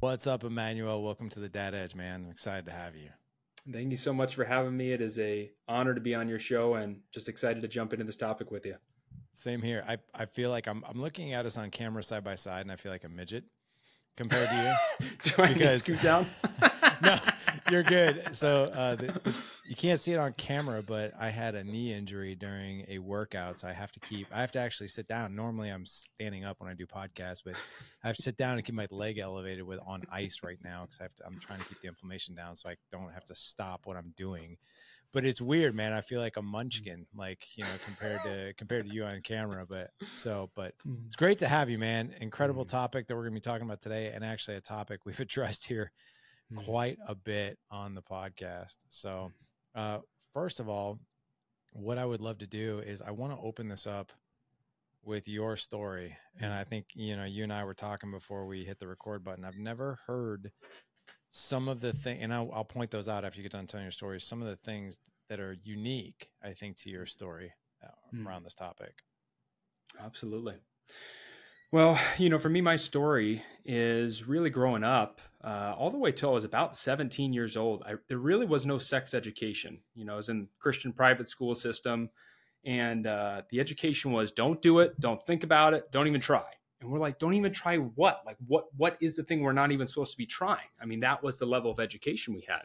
What's up, Emmanuel? Welcome to the Dad Edge, man. I'm excited to have you. Thank you so much for having me. It is an honor to be on your show and just excited to jump into this topic with you. Same here. I feel like I'm looking at us on camera side by side, and I feel like a midget compared to you. Do I need to scoot down? No, you're good. So you can't see it on camera, but I had a knee injury during a workout, so I have to actually sit down. Normally I'm standing up when I do podcasts, but I have to sit down and keep my leg elevated on ice right now because I'm trying to keep the inflammation down so I don't have to stop what I'm doing. But it's weird, man. I feel like a munchkin, compared to you on camera. But it's great to have you, man. Incredible topic that we're gonna be talking about today, and actually a topic we've addressed here quite a bit on the podcast. So first of all, what I would love to do is I want to open this up with your story. And I think, you and I were talking before we hit the record button. I've never heard some of the things, and I'll point those out after you get done telling your stories, some of the things that are unique, I think, to your story around this topic. Absolutely. Well, for me, my story is really growing up all the way till I was about 17 years old. There really was no sex education. I was in Christian private school system, and the education was don't do it, don't think about it, don't even try. And we're like, don't even try what? Like, what is the thing we're not even supposed to be trying? I mean, that was the level of education we had.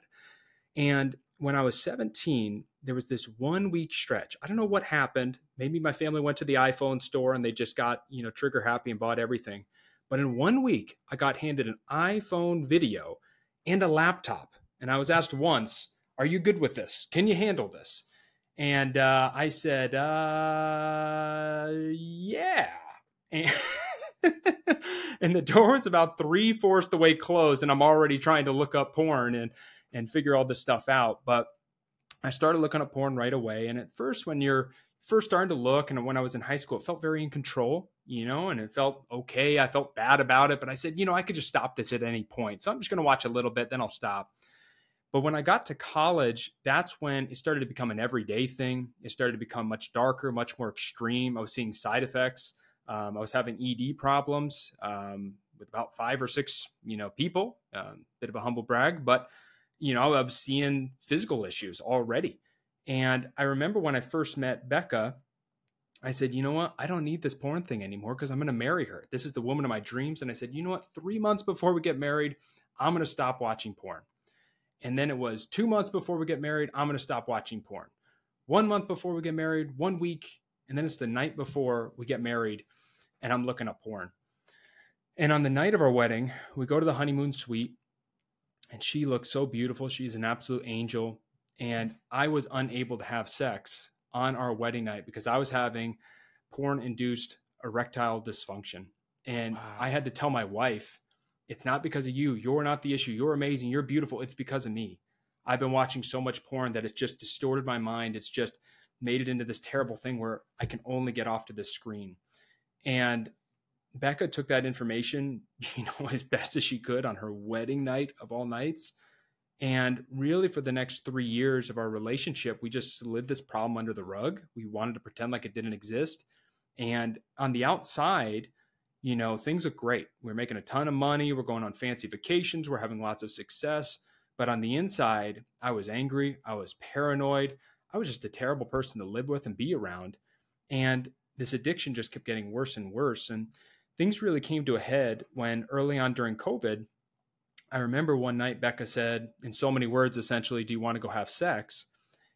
And when I was 17, there was this 1 week stretch. I don't know what happened. Maybe my family went to the iPhone store and they just got, trigger happy and bought everything. But in 1 week, I got handed an iPhone video and a laptop. And I was asked once, are you good with this? Can you handle this? And I said, yeah. And the door was about 3/4 the way closed, and I'm already trying to look up porn and figure all this stuff out. But I started looking up porn right away. And at first, when you're first starting to look, and when I was in high school, it felt very in control, and it felt okay. I felt bad about it, but I said, I could just stop this at any point. So I'm just going to watch a little bit, then I'll stop. But when I got to college, that's when it started to become an everyday thing. It started to become much darker, much more extreme. I was seeing side effects. I was having ED problems with about 5 or 6, people. Bit of a humble brag, but I was seeing physical issues already. And I remember when I first met Becca, I said, you know what? I don't need this porn thing anymore because I'm going to marry her. This is the woman of my dreams. And I said, you know what? 3 months before we get married, I'm going to stop watching porn. And then it was 2 months before we get married, I'm going to stop watching porn. 1 month before we get married, 1 week. And then it's the night before we get married and I'm looking up porn. And on the night of our wedding, we go to the honeymoon suite and she looks so beautiful. She's an absolute angel. And I was unable to have sex on our wedding night because I was having porn-induced erectile dysfunction. And wow. I had to tell my wife, it's not because of you. You're not the issue. You're amazing. You're beautiful. It's because of me. I've been watching so much porn that it's just distorted my mind. It's just made it into this terrible thing where I can only get off to this screen. And Becca took that information, as best as she could on her wedding night of all nights. And really for the next 3 years of our relationship, we just slid this problem under the rug. We wanted to pretend like it didn't exist. And on the outside, things look great. We're making a ton of money. We're going on fancy vacations. We're having lots of success. But on the inside, I was angry. I was paranoid. I was just a terrible person to live with and be around. And this addiction just kept getting worse and worse. And things really came to a head when early on during COVID, I remember one night Becca said, in so many words, essentially, do you want to go have sex?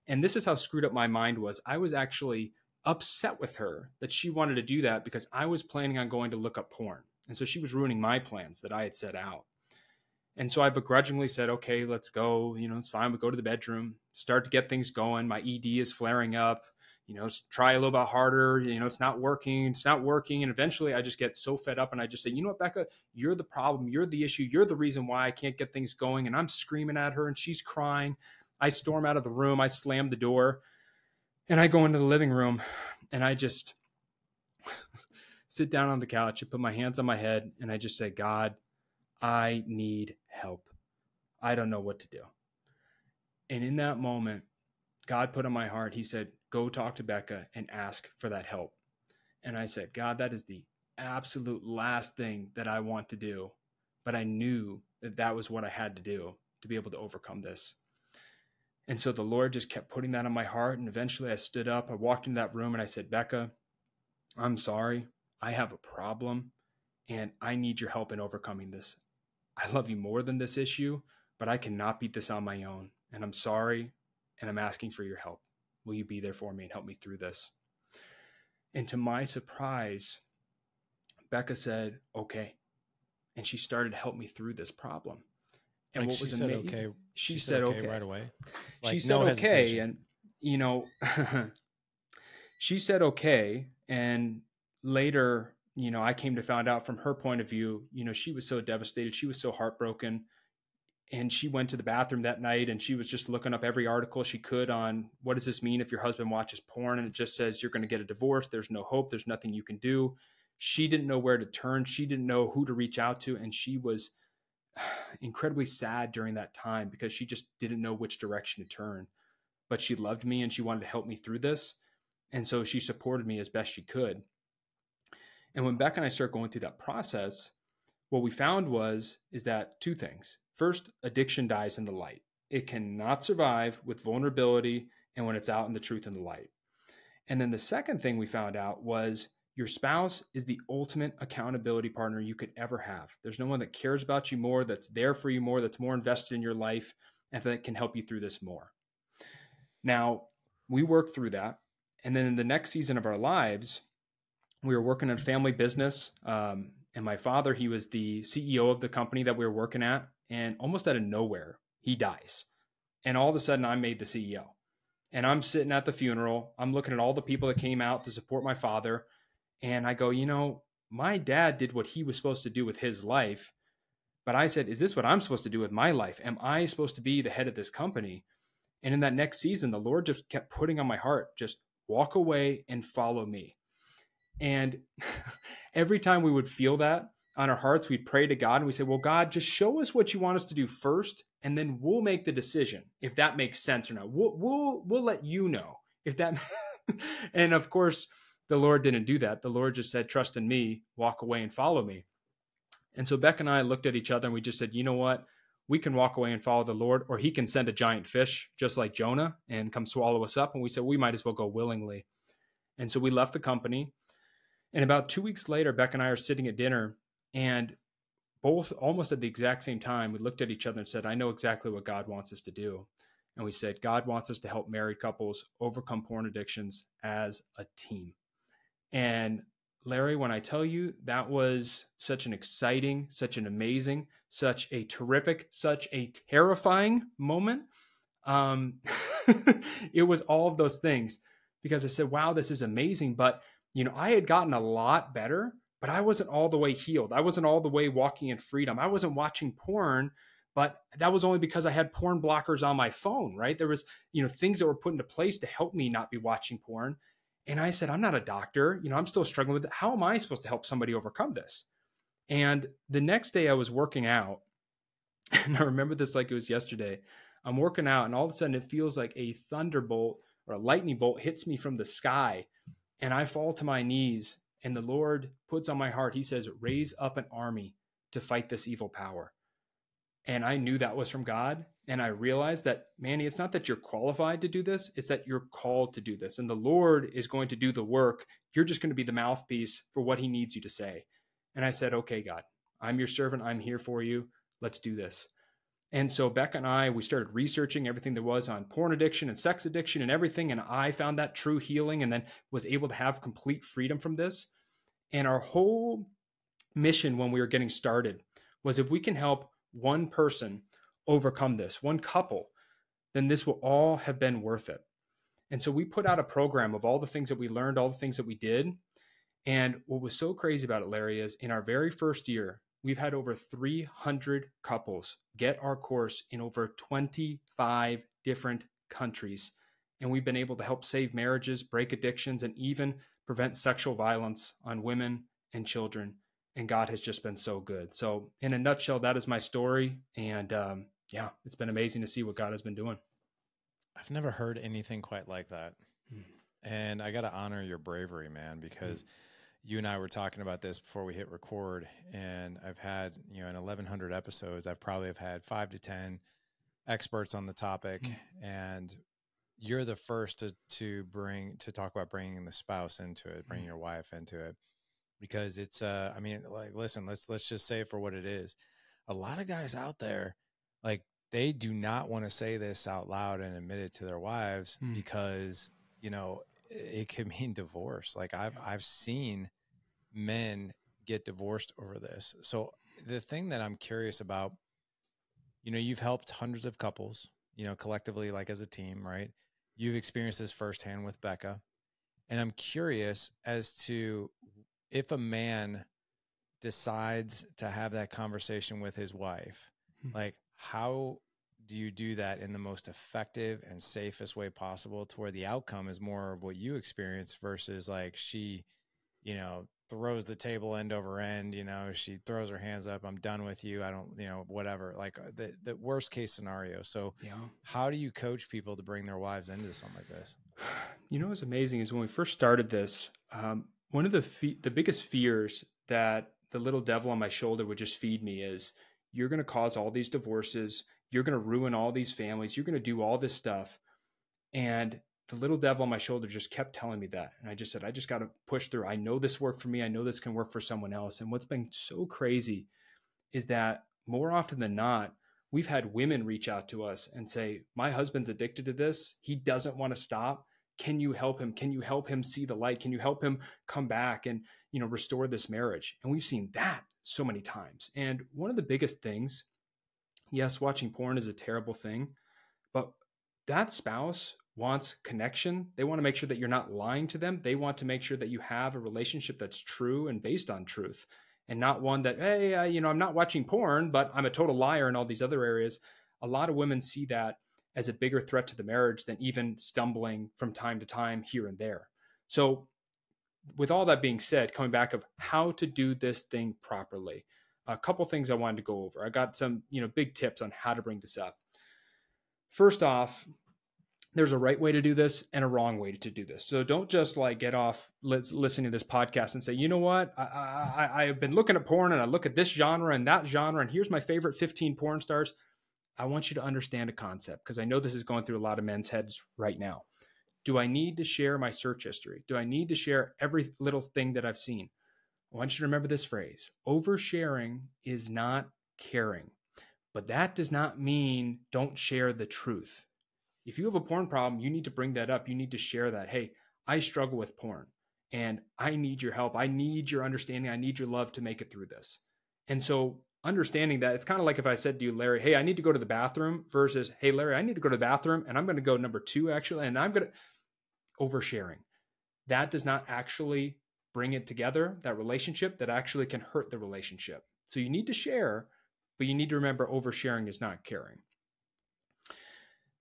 And this is how screwed up my mind was. I was actually upset with her that she wanted to do that because I was planning on going to look up porn. And so she was ruining my plans that I had set out. And so I begrudgingly said, okay, let's go. It's fine. We go to the bedroom, start to get things going. My ED is flaring up. Try a little bit harder. It's not working. It's not working. And eventually I just get so fed up and I just say, you know what, Becca, you're the problem. You're the issue. You're the reason why I can't get things going. And I'm screaming at her and she's crying. I storm out of the room. I slam the door and I go into the living room and I just sit down on the couch and put my hands on my head. And I just say, God, I need help. I don't know what to do. And in that moment, God put on my heart, he said, go talk to Becca and ask for that help. And I said, God, that is the absolute last thing that I want to do. But I knew that was what I had to do to be able to overcome this. And so the Lord just kept putting that on my heart. And eventually I stood up, I walked into that room and I said, Becca, I'm sorry. I have a problem and I need your help in overcoming this. I love you more than this issue, but I cannot beat this on my own. And I'm sorry. And I'm asking for your help. Will you be there for me and help me through this? And to my surprise, Becca said, okay. And she started to help me through this problem. And like what was said amazing, okay. she said okay right away. Like, she said no okay. hesitation. And, you know, she said okay. And later, you know, I came to find out from her point of view, you know, she was so devastated. She was so heartbroken. And she went to the bathroom that night and she was just looking up every article she could on what does this mean if your husband watches porn and it just says you're going to get a divorce. There's no hope. There's nothing you can do. She didn't know where to turn. She didn't know who to reach out to. And she was incredibly sad during that time because she just didn't know which direction to turn. But she loved me and she wanted to help me through this. And so she supported me as best she could. And when Becca and I started going through that process, what we found is that two things. First, addiction dies in the light. It cannot survive with vulnerability and when it's out in the truth and the light. And then the second thing we found out was your spouse is the ultimate accountability partner you could ever have. There's no one that cares about you more, that's there for you more, that's more invested in your life, and that can help you through this more. Now, we worked through that. And then in the next season of our lives, we were working in a family business. And my father, he was the CEO of the company that we were working at. And almost out of nowhere, he dies. And all of a sudden, I'm made the CEO. And I'm sitting at the funeral. I'm looking at all the people that came out to support my father. And I go, you know, my dad did what he was supposed to do with his life. But I said, is this what I'm supposed to do with my life? Am I supposed to be the head of this company? And in that next season, the Lord just kept putting on my heart, just walk away and follow me. And every time we would feel that on our hearts, we'd pray to God and we say, well, God, just show us what you want us to do first. And then we'll make the decision if that makes sense or not. We'll let you know if that. And of course, the Lord didn't do that. The Lord just said, trust in me, walk away and follow me. And so Beck and I looked at each other and we just said, you know what? We can walk away and follow the Lord, or he can send a giant fish just like Jonah and come swallow us up. And we said, we might as well go willingly. And so we left the company. And about 2 weeks later, Beck and I are sitting at dinner, and both almost at the exact same time, we looked at each other and said, I know exactly what God wants us to do. And we said, God wants us to help married couples overcome porn addictions as a team. And Larry, when I tell you, that was such an exciting, such an amazing, such a terrific, such a terrifying moment. It was all of those things because I said, wow, this is amazing. But you know, I had gotten a lot better, but I wasn't all the way healed. I wasn't all the way walking in freedom. I wasn't watching porn, but that was only because I had porn blockers on my phone, right? There was, you know, things that were put into place to help me not be watching porn. And I said, I'm not a doctor. You know, I'm still struggling with it. How am I supposed to help somebody overcome this? And the next day I was working out, and I remember this like it was yesterday. I'm working out, and all of a sudden it feels like a thunderbolt or a lightning bolt hits me from the sky. And I fall to my knees, and the Lord puts on my heart, he says, raise up an army to fight this evil power. And I knew that was from God. And I realized that, Manny, it's not that you're qualified to do this. It's that you're called to do this. And the Lord is going to do the work. You're just going to be the mouthpiece for what he needs you to say. And I said, okay, God, I'm your servant. I'm here for you. Let's do this. And so Becca and I, we started researching everything there was on porn addiction and sex addiction and everything. And I found that true healing and then was able to have complete freedom from this. And our whole mission when we were getting started was if we can help one person overcome this, one couple, then this will all have been worth it. And so we put out a program of all the things that we learned, all the things that we did. And what was so crazy about it, Larry, is in our very first year, we've had over 300 couples get our course in over 25 different countries. And we've been able to help save marriages, break addictions, and even prevent sexual violence on women and children. And God has just been so good. So in a nutshell, that is my story. And yeah, it's been amazing to see what God has been doing. I've never heard anything quite like that. And I got to honor your bravery, man, because you and I were talking about this before we hit record, and I've had, in 1,100 episodes, I've probably have had 5 to 10 experts on the topic, and you're the first to talk about bringing the spouse into it, bringing your wife into it, because it's, I mean, like, listen, let's just say it for what it is. A lot of guys out there, like, they do not want to say this out loud and admit it to their wives because, it could mean divorce. Like I've seen men get divorced over this. So the thing that I'm curious about, you've helped hundreds of couples, collectively, like as a team, right? You've experienced this firsthand with Becca. And I'm curious as to if a man decides to have that conversation with his wife, like, how do you do that in the most effective and safest way possible to where the outcome is more of what you experience versus like she, throws the table end over end, she throws her hands up, I'm done with you. I don't, whatever, like the worst case scenario. So how do you coach people to bring their wives into something like this? What's amazing is when we first started this, one of the biggest fears that the little devil on my shoulder would just feed me is, you're going to cause all these divorces. You're going to ruin all these families. You're going to do all this stuff. And the little devil on my shoulder just kept telling me that. And I just said, I just got to push through. I know this worked for me. I know this can work for someone else. And what's been so crazy is that more often than not, we've had women reach out to us and say, my husband's addicted to this. He doesn't want to stop. Can you help him? Can you help him see the light? Can you help him come back and, restore this marriage? And we've seen that so many times. And one of the biggest things, yes, watching porn is a terrible thing, but that spouse wants connection. They want to make sure that you're not lying to them. They want to make sure that you have a relationship that's true and based on truth, and not one that, hey, I'm not watching porn, but I'm a total liar in all these other areas. A lot of women see that as a bigger threat to the marriage than even stumbling from time to time here and there. So with all that being said, coming back of how to do this thing properly, a couple things I wanted to go over. I got some, big tips on how to bring this up. First off, there's a right way to do this and a wrong way to do this. So don't just like get off listening to this podcast and say, you know what, I've been looking at porn and I look at this genre and that genre, and here's my favorite 15 porn stars. I want you to understand a concept, because I know this is going through a lot of men's heads right now. Do I need to share my search history? Do I need to share every little thing that I've seen? I want you to remember this phrase: oversharing is not caring. But that does not mean don't share the truth. If you have a porn problem, you need to bring that up. You need to share that. Hey, I struggle with porn and I need your help. I need your understanding. I need your love to make it through this. And so understanding that, it's kind of like if I said to you, Larry, hey, I need to go to the bathroom, versus, hey, Larry, I need to go to the bathroom and I'm going to go number 2 actually. And I'm going to oversharing. That does not actually bring it together, that relationship. That actually can hurt the relationship. So you need to share, but you need to remember oversharing is not caring.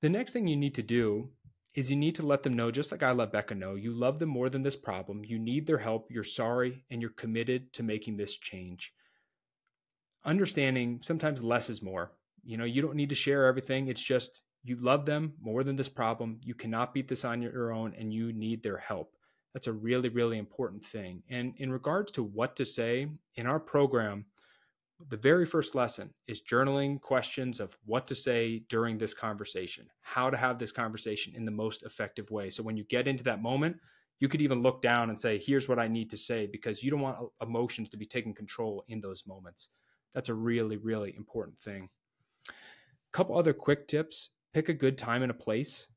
The next thing you need to do is you need to let them know, just like I let Becca know, you love them more than this problem. You need their help. You're sorry, and you're committed to making this change. Understanding sometimes less is more. You don't need to share everything. It's just you love them more than this problem. You cannot beat this on your own, and you need their help. That's a really, really important thing. And in regards to what to say, in our program, the very first lesson is journaling questions of what to say during this conversation, how to have this conversation in the most effective way. So when you get into that moment, you could even look down and say, here's what I need to say, because you don't want emotions to be taking control in those moments. That's a really, really important thing. A couple other quick tips: pick a good time and a place.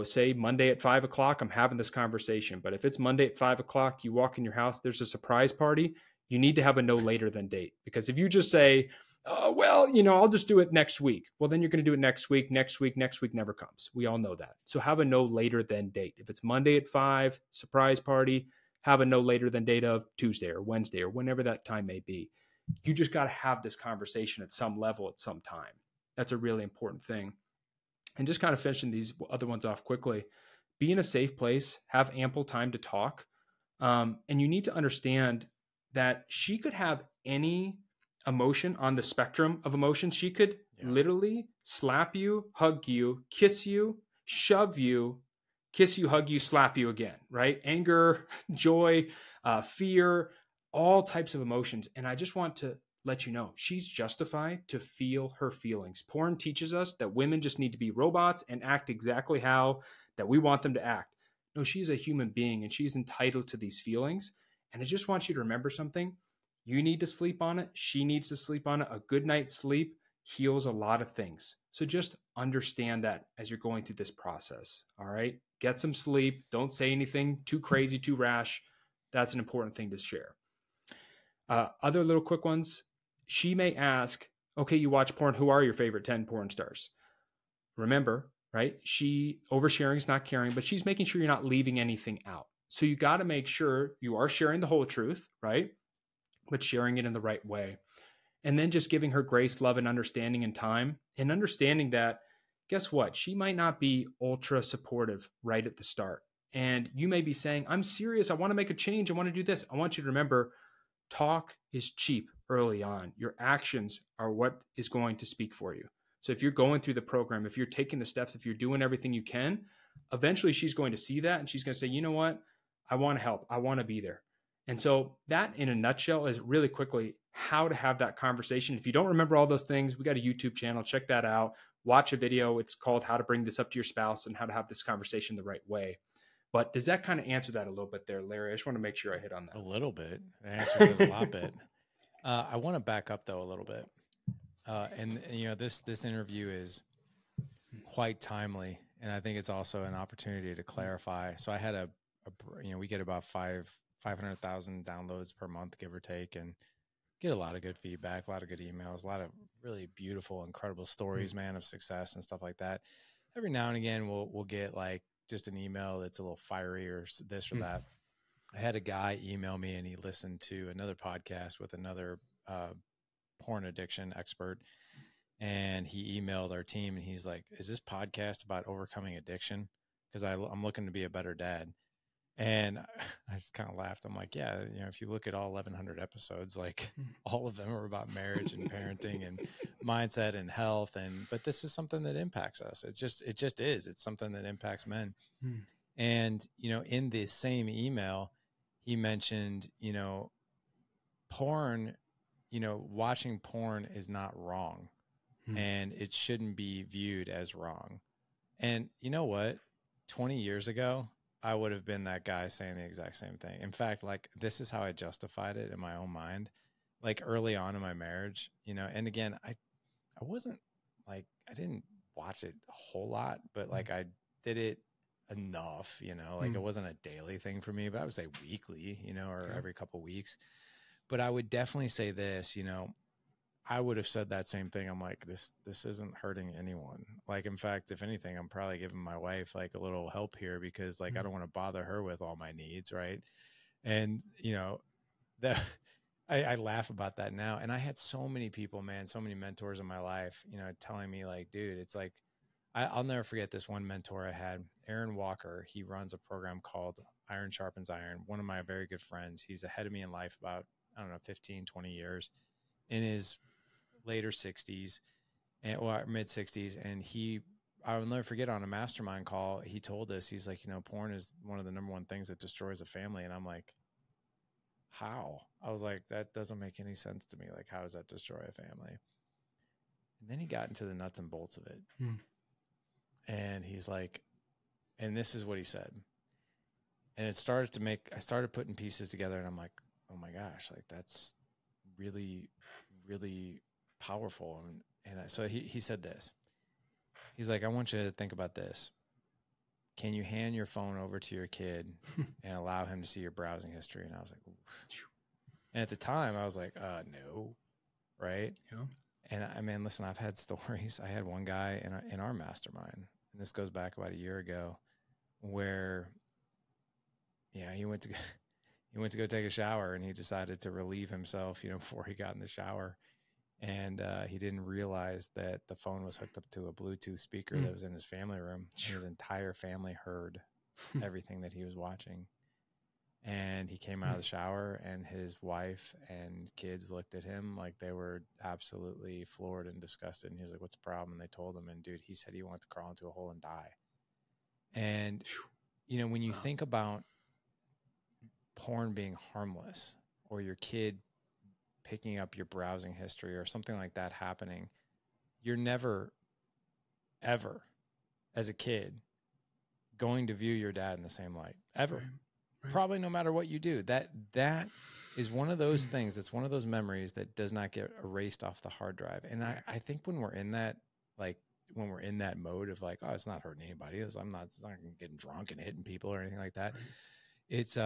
Say Monday at 5 o'clock, I'm having this conversation. But if it's Monday at 5 o'clock, you walk in your house, there's a surprise party, you need to have a no later than date. Because if you just say, oh, well, I'll just do it next week. Well, then you're going to do it next week never comes. We all know that. So have a no later than date. If it's Monday at 5, surprise party, have a no later than date of Tuesday or Wednesday or whenever that time may be. You just got to have this conversation at some level at some time. That's a really important thing. And just kind of finishing these other ones off quickly, be in a safe place, have ample time to talk. And you need to understand that she could have any emotion on the spectrum of emotions. She could literally slap you, hug you, kiss you, shove you, kiss you, hug you, slap you again, right? Anger, joy, fear, all types of emotions. And I just want to let you know, she's justified to feel her feelings. Porn teaches us that women just need to be robots and act exactly how that we want them to act. No, she's a human being and she's entitled to these feelings. And I just want you to remember something. You need to sleep on it. She needs to sleep on it. A good night's sleep heals a lot of things. So just understand that as you're going through this process. All right. Get some sleep. Don't say anything too crazy, too rash. That's an important thing to share. Other little quick ones. She may ask, okay, you watch porn. Who are your favorite 10 porn stars? Remember, right? Oversharing is not caring, but she's making sure you're not leaving anything out. So you got to make sure you are sharing the whole truth, right? But sharing it in the right way. And then just giving her grace, love, and understanding and time, and understanding that, guess what? She might not be ultra supportive right at the start. And you may be saying, I'm serious. I want to make a change. I want to do this. I want you to remember, talk is cheap early on. Your actions are what is going to speak for you. So if you're going through the program, if you're taking the steps, if you're doing everything you can, eventually she's going to see that and she's going to say, you know what? I want to help. I want to be there. And so that in a nutshell is really quickly how to have that conversation. If you don't remember all those things, we got a YouTube channel. Check that out. Watch a video. It's called How to Bring This Up to Your Spouse and How to Have This Conversation the Right Way. But does that kind of answer that a little bit there, Larry? I just want to make sure I hit on that. A little bit. It answers it a lot bit. I want to back up though a little bit. And you know, this interview is quite timely, and I think it's also an opportunity to clarify. So I had we get about 500,000 downloads per month, give or take, and get a lot of good feedback, a lot of good emails, a lot of really beautiful, incredible stories, man, of success and stuff like that. Every now and again, we'll get like just an email that's a little fiery or this or that. I had a guy email me and he listened to another podcast with another porn addiction expert. And he emailed our team and he's like, is this podcast about overcoming addiction? Because I'm looking to be a better dad. And I just kind of laughed. I'm like, yeah, you know, if you look at all 1,100 episodes, like all of them are about marriage and parenting and mindset and health. But this is something that impacts us. It just is. It's something that impacts men. And, you know, in the same email, he mentioned, you know, porn, you know, watching porn is not wrong and it shouldn't be viewed as wrong. And you know what? 20 years ago, I would have been that guy saying the exact same thing. In fact, like this is how I justified it in my own mind. Like early on in my marriage, you know, and again, I wasn't like, I didn't watch it a whole lot, but like I did it enough, you know, like it wasn't a daily thing for me, but I would say weekly, you know, or every couple of weeks. But I would definitely say this, you know, I would have said that same thing. I'm like, this isn't hurting anyone. Like, in fact, if anything, I'm probably giving my wife like a little help here because like, I don't want to bother her with all my needs. Right. And you know, that I laugh about that now. And I had so many people, man, so many mentors in my life, you know, telling me like, dude, it's like, I'll never forget this one mentor I had, Aaron Walker. He runs a program called Iron Sharpens Iron. One of my very good friends. He's ahead of me in life about, I don't know, 15, 20 years in his later 60s or mid 60s. And I will never forget on a mastermind call, he told us, he's like, you know, porn is one of the number one things that destroys a family. And I'm like, how? I was like, that doesn't make any sense to me. Like, how does that destroy a family? And then he got into the nuts and bolts of it. And he's like, and this is what he said. And I started putting pieces together and I'm like, oh my gosh, like that's really, really powerful. So he said this. He's like, I want you to think about this. Can you hand your phone over to your kid and allow him to see your browsing history? And I was like, oof. And at the time I was like, no. Right. Yeah. And I mean, listen, I've had stories. I had one guy in our mastermind, and this goes back about a year ago, where, yeah, he went to go take a shower, and he decided to relieve himself, you know, before he got in the shower, and he didn't realize that the phone was hooked up to a Bluetooth speaker that was in his family room. And his entire family heard everything that he was watching. And he came out of the shower and his wife and kids looked at him like they were absolutely floored and disgusted. And he was like, what's the problem? And they told him, and dude, he said he wanted to crawl into a hole and die. And you know, when you think about porn being harmless, or your kid picking up your browsing history or something like that happening, you're never, ever, as a kid, going to view your dad in the same light, ever. Right. Probably no matter what you do. That is one of those things. It's one of those memories that does not get erased off the hard drive. And I think when we're in that, like, when we're in that mode of like, oh, it's not hurting anybody. It's not getting drunk and hitting people or anything like that. Right.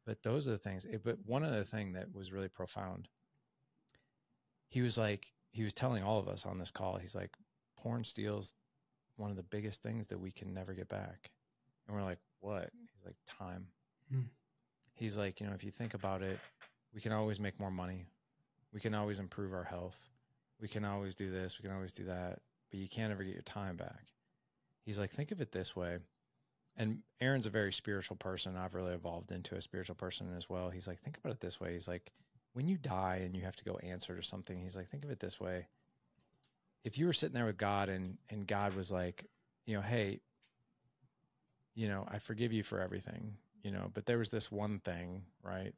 But those are the things. But one other thing that was really profound, he was telling all of us on this call, he's like, porn steals one of the biggest things that we can never get back. And we're like, what? He's like, time. He's like, you know, if you think about it, we can always make more money. We can always improve our health. We can always do this. We can always do that. But you can't ever get your time back. He's like, think of it this way. And Aaron's a very spiritual person. I've really evolved into a spiritual person as well. He's like, think about it this way. He's like, when you die and you have to go answer to something, he's like, think of it this way. If you were sitting there with God and God was like, you know, hey, you know, I forgive you for everything, you know, but there was this one thing, right?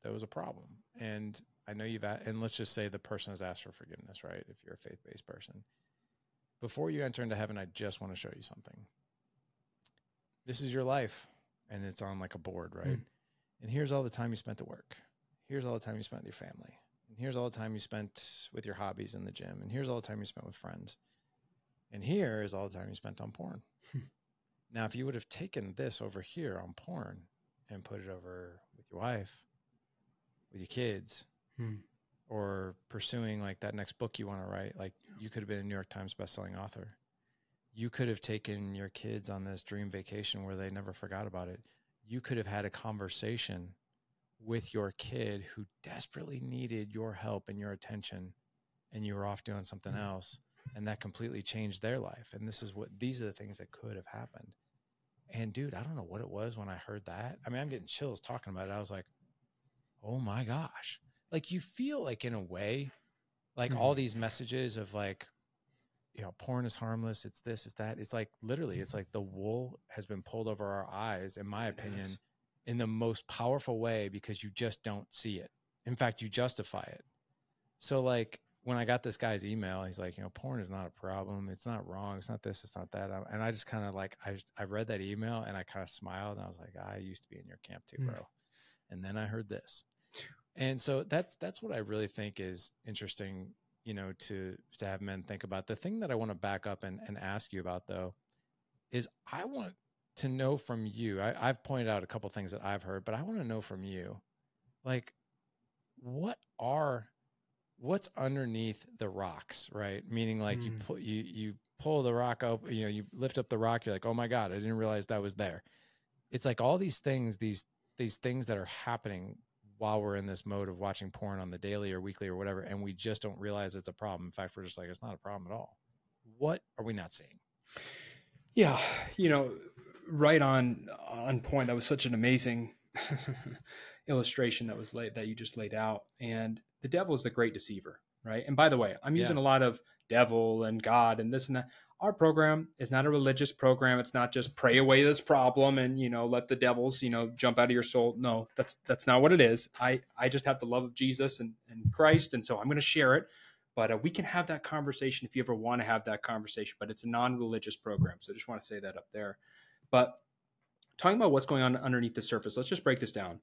That was a problem. And I know and let's just say the person has asked for forgiveness, right? If you're a faith-based person. Before you enter into heaven, I just want to show you something. This is your life. And it's on like a board, right? And here's all the time you spent at work. Here's all the time you spent with your family. And here's all the time you spent with your hobbies in the gym. And here's all the time you spent with friends. And here is all the time you spent on porn. Now, if you would have taken this over here on porn and put it over with your wife, with your kids, or pursuing like that next book you want to write, like you could have been a New York Times bestselling author. You could have taken your kids on this dream vacation where they never forgot about it. You could have had a conversation with your kid who desperately needed your help and your attention, and you were off doing something else, and that completely changed their life. And these are the things that could have happened. And dude, I don't know what it was when I heard that. I mean, I'm getting chills talking about it. I was like, oh my gosh. Like you feel like in a way, like all these messages of like, you know, porn is harmless. It's this, it's that. It's like literally, it's like the wool has been pulled over our eyes, in my opinion, in the most powerful way, because you just don't see it. In fact, you justify it. So like when I got this guy's email, he's like, you know, porn is not a problem. It's not wrong. It's not this, it's not that. And I just kind of like, I read that email and I kind of smiled and I was like, I used to be in your camp too, bro. And then I heard this. And so that's what I really think is interesting, you know, to have men think about. The thing that I want to back up and ask you about though, is I want to know from you, I've pointed out a couple things that I've heard, but I want to know from you, like, what's underneath the rocks, right? Meaning like you pull the rock up, you know, you lift up the rock, you're like, oh my God, I didn't realize that was there. It's like all these things, these things that are happening while we're in this mode of watching porn on the daily or weekly or whatever, and we just don't realize it's a problem. In fact, we're just like, it's not a problem at all. What are we not seeing? Yeah, you know, right on point. That was such an amazing illustration that you just laid out. And the devil is the great deceiver, right? And by the way, I'm using a lot of devil and God and this and that. Our program is not a religious program. It's not just pray away this problem and, you know, let the devils, you know, jump out of your soul. No, that's not what it is. I just have the love of Jesus and Christ. And so I'm going to share it. But we can have that conversation if you ever want to have that conversation. But it's a non-religious program. So I just want to say that up there. But talking about what's going on underneath the surface, let's just break this down.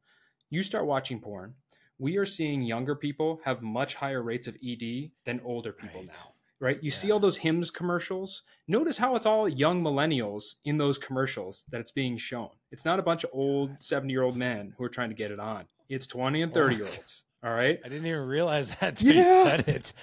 You start watching porn. We are seeing younger people have much higher rates of ED than older people now. Right? You see all those Hims commercials. Notice how it's all young millennials in those commercials that it's being shown. It's not a bunch of old 70-year-old men who are trying to get it on. It's 20 and 30-year-olds. All right. I didn't even realize that until you said it.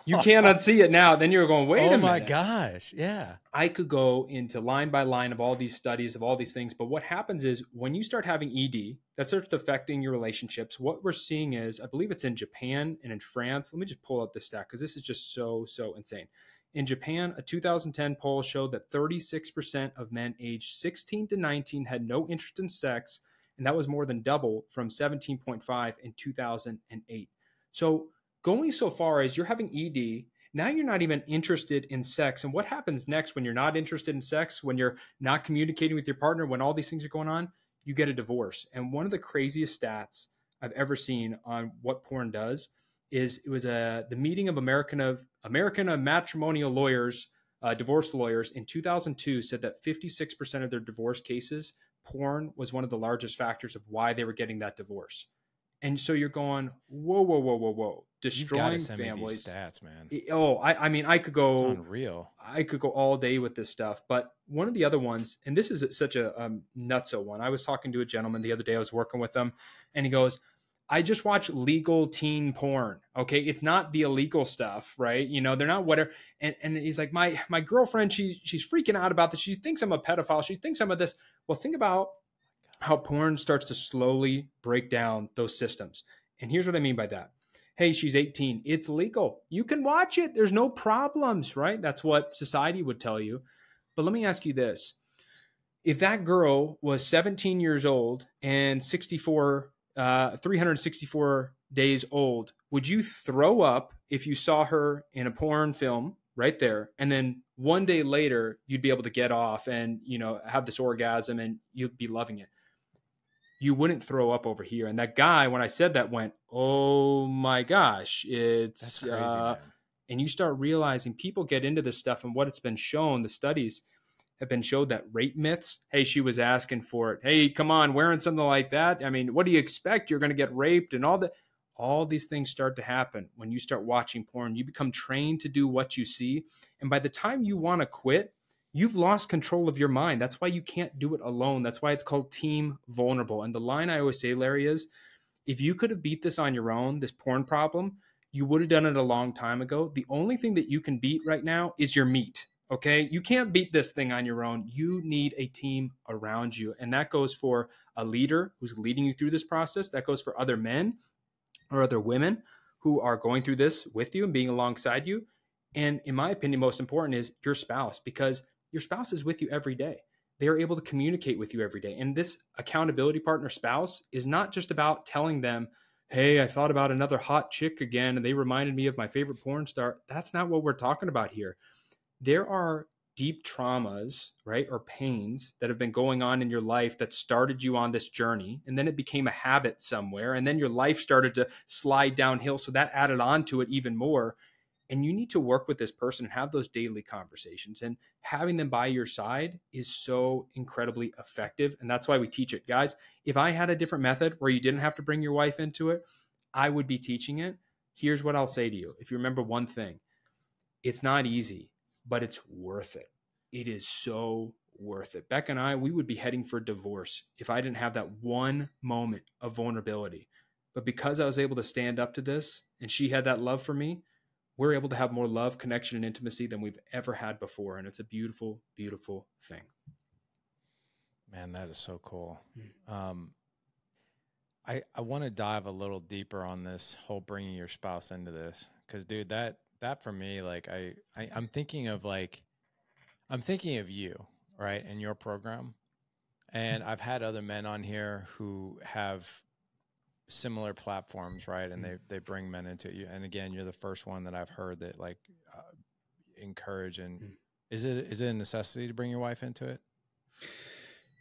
You cannot see it now. Then you're going, wait a minute. Oh my gosh. Yeah. I could go into line by line of all these studies of all these things. But what happens is when you start having ED, that starts affecting your relationships. What we're seeing is, I believe it's in Japan and in France. Let me just pull up this stat because this is just so insane. In Japan, a 2010 poll showed that 36% of men aged 16 to 19 had no interest in sex. And that was more than double from 17.5 in 2008. So going so far as you're having ED Now you're not even interested in sex. And what happens next when you're not interested in sex, when you're not communicating with your partner, when all these things are going on? You get a divorce. And one of the craziest stats I've ever seen on what porn does is it was the meeting of American matrimonial lawyers, divorce lawyers in 2002 said that 56% of their divorce cases, porn was one of the largest factors of why they were getting that divorce. And so you're going, whoa, whoa, whoa, whoa, whoa, destroying send families. Me these stats, man. I mean, I could go. It's unreal. I could go all day with this stuff. But one of the other ones, and this is such a nutso one. I was talking to a gentleman the other day. I was working with him, and he goes, I just watch legal teen porn. Okay. It's not the illegal stuff, right? You know, they're not whatever. And he's like, my girlfriend, she's freaking out about this. She thinks I'm a pedophile. She thinks I'm a this. Well, think about how porn starts to slowly break down those systems. And here's what I mean by that. Hey, she's 18. It's legal. You can watch it. There's no problems, right? That's what society would tell you. But let me ask you this. If that girl was 17 years old and 364 days old, would you throw up if you saw her in a porn film right there? And then one day later, you'd be able to get off and, you know, have this orgasm and you'd be loving it. You wouldn't throw up over here. And that guy, when I said that, went, oh my gosh, it's That's crazy, man. And you start realizing people get into this stuff, and what it's been shown, the studies have been showed that rape myths. Hey, she was asking for it. Hey, come on, wearing something like that. I mean, what do you expect? You're going to get raped and all that. All these things start to happen when you start watching porn. You become trained to do what you see. And by the time you want to quit, you've lost control of your mind. That's why you can't do it alone. That's why it's called team vulnerable. And the line I always say, Larry, is if you could have beat this on your own, this porn problem, you would have done it a long time ago. The only thing that you can beat right now is your meat. Okay. You can't beat this thing on your own. You need a team around you. And that goes for a leader who's leading you through this process. That goes for other men or other women who are going through this with you and being alongside you. And in my opinion, most important is your spouse, because your spouse is with you every day. They are able to communicate with you every day. And this accountability partner spouse is not just about telling them, hey, I thought about another hot chick again, and they reminded me of my favorite porn star. That's not what we're talking about here. There are deep traumas, right, or pains that have been going on in your life that started you on this journey, and then it became a habit somewhere, and then your life started to slide downhill, so that added on to it even more. And you need to work with this person and have those daily conversations, and having them by your side is so incredibly effective. And that's why we teach it. Guys, if I had a different method where you didn't have to bring your wife into it, I would be teaching it. Here's what I'll say to you. If you remember one thing, it's not easy, but it's worth it. It is so worth it. Becca and I, we would be heading for divorce if I didn't have that one moment of vulnerability. But because I was able to stand up to this and she had that love for me, we're able to have more love, connection, and intimacy than we've ever had before. And it's a beautiful, beautiful thing. Man, that is so cool. I want to dive a little deeper on this whole bringing your spouse into this. Cause dude, that for me, like I'm thinking of you, right. In your program. And I've had other men on here who have similar platforms, right? And they bring men into it. And again, you're the first one that I've heard that like encourage. And is it a necessity to bring your wife into it?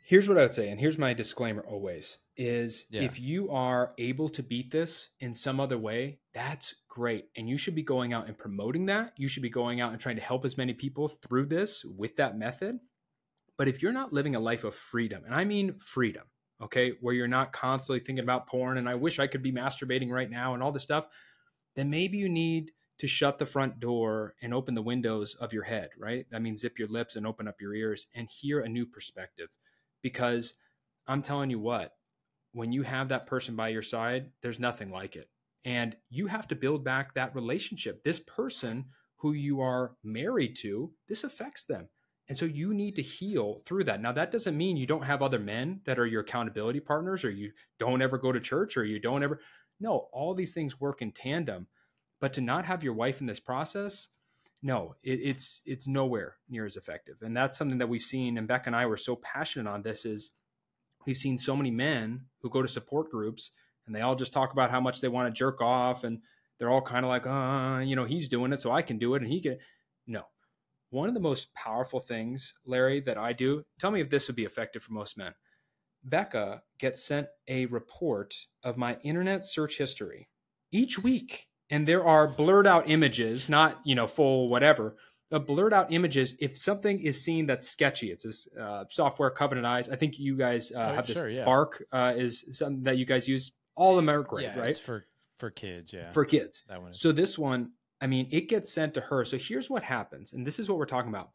Here's what I would say, and here's my disclaimer always, is if you are able to beat this in some other way, that's great. And you should be going out and promoting that. You should be going out and trying to help as many people through this with that method. But if you're not living a life of freedom, and I mean freedom, okay, where you're not constantly thinking about porn and I wish I could be masturbating right now and all this stuff, then maybe you need to shut the front door and open the windows of your head, right? That means zip your lips and open up your ears and hear a new perspective. Because I'm telling you what, when you have that person by your side, there's nothing like it. And you have to build back that relationship. This person who you are married to, this affects them. And so you need to heal through that. Now, that doesn't mean you don't have other men that are your accountability partners, or you don't ever go to church, or you don't ever. No, all these things work in tandem. But to not have your wife in this process, no, it's nowhere near as effective. And that's something that we've seen. And Becca and I were so passionate on this, is we've seen so many men who go to support groups and they all just talk about how much they want to jerk off. And they're all kind of like, he's doing it, so I can do it. And he can. No. One of the most powerful things, Larry, that I do, tell me if this would be effective for most men. Becca gets sent a report of my internet search history each week. And there are blurred out images, not, full whatever, but blurred out images. If something is seen that's sketchy, it's this software, Covenant Eyes. I think you guys have this. Bark is something that you guys use. All of them are great, right? It's for kids, yeah. For kids. That one is. So this one, I mean, it gets sent to her. So here's what happens. And this is what we're talking about.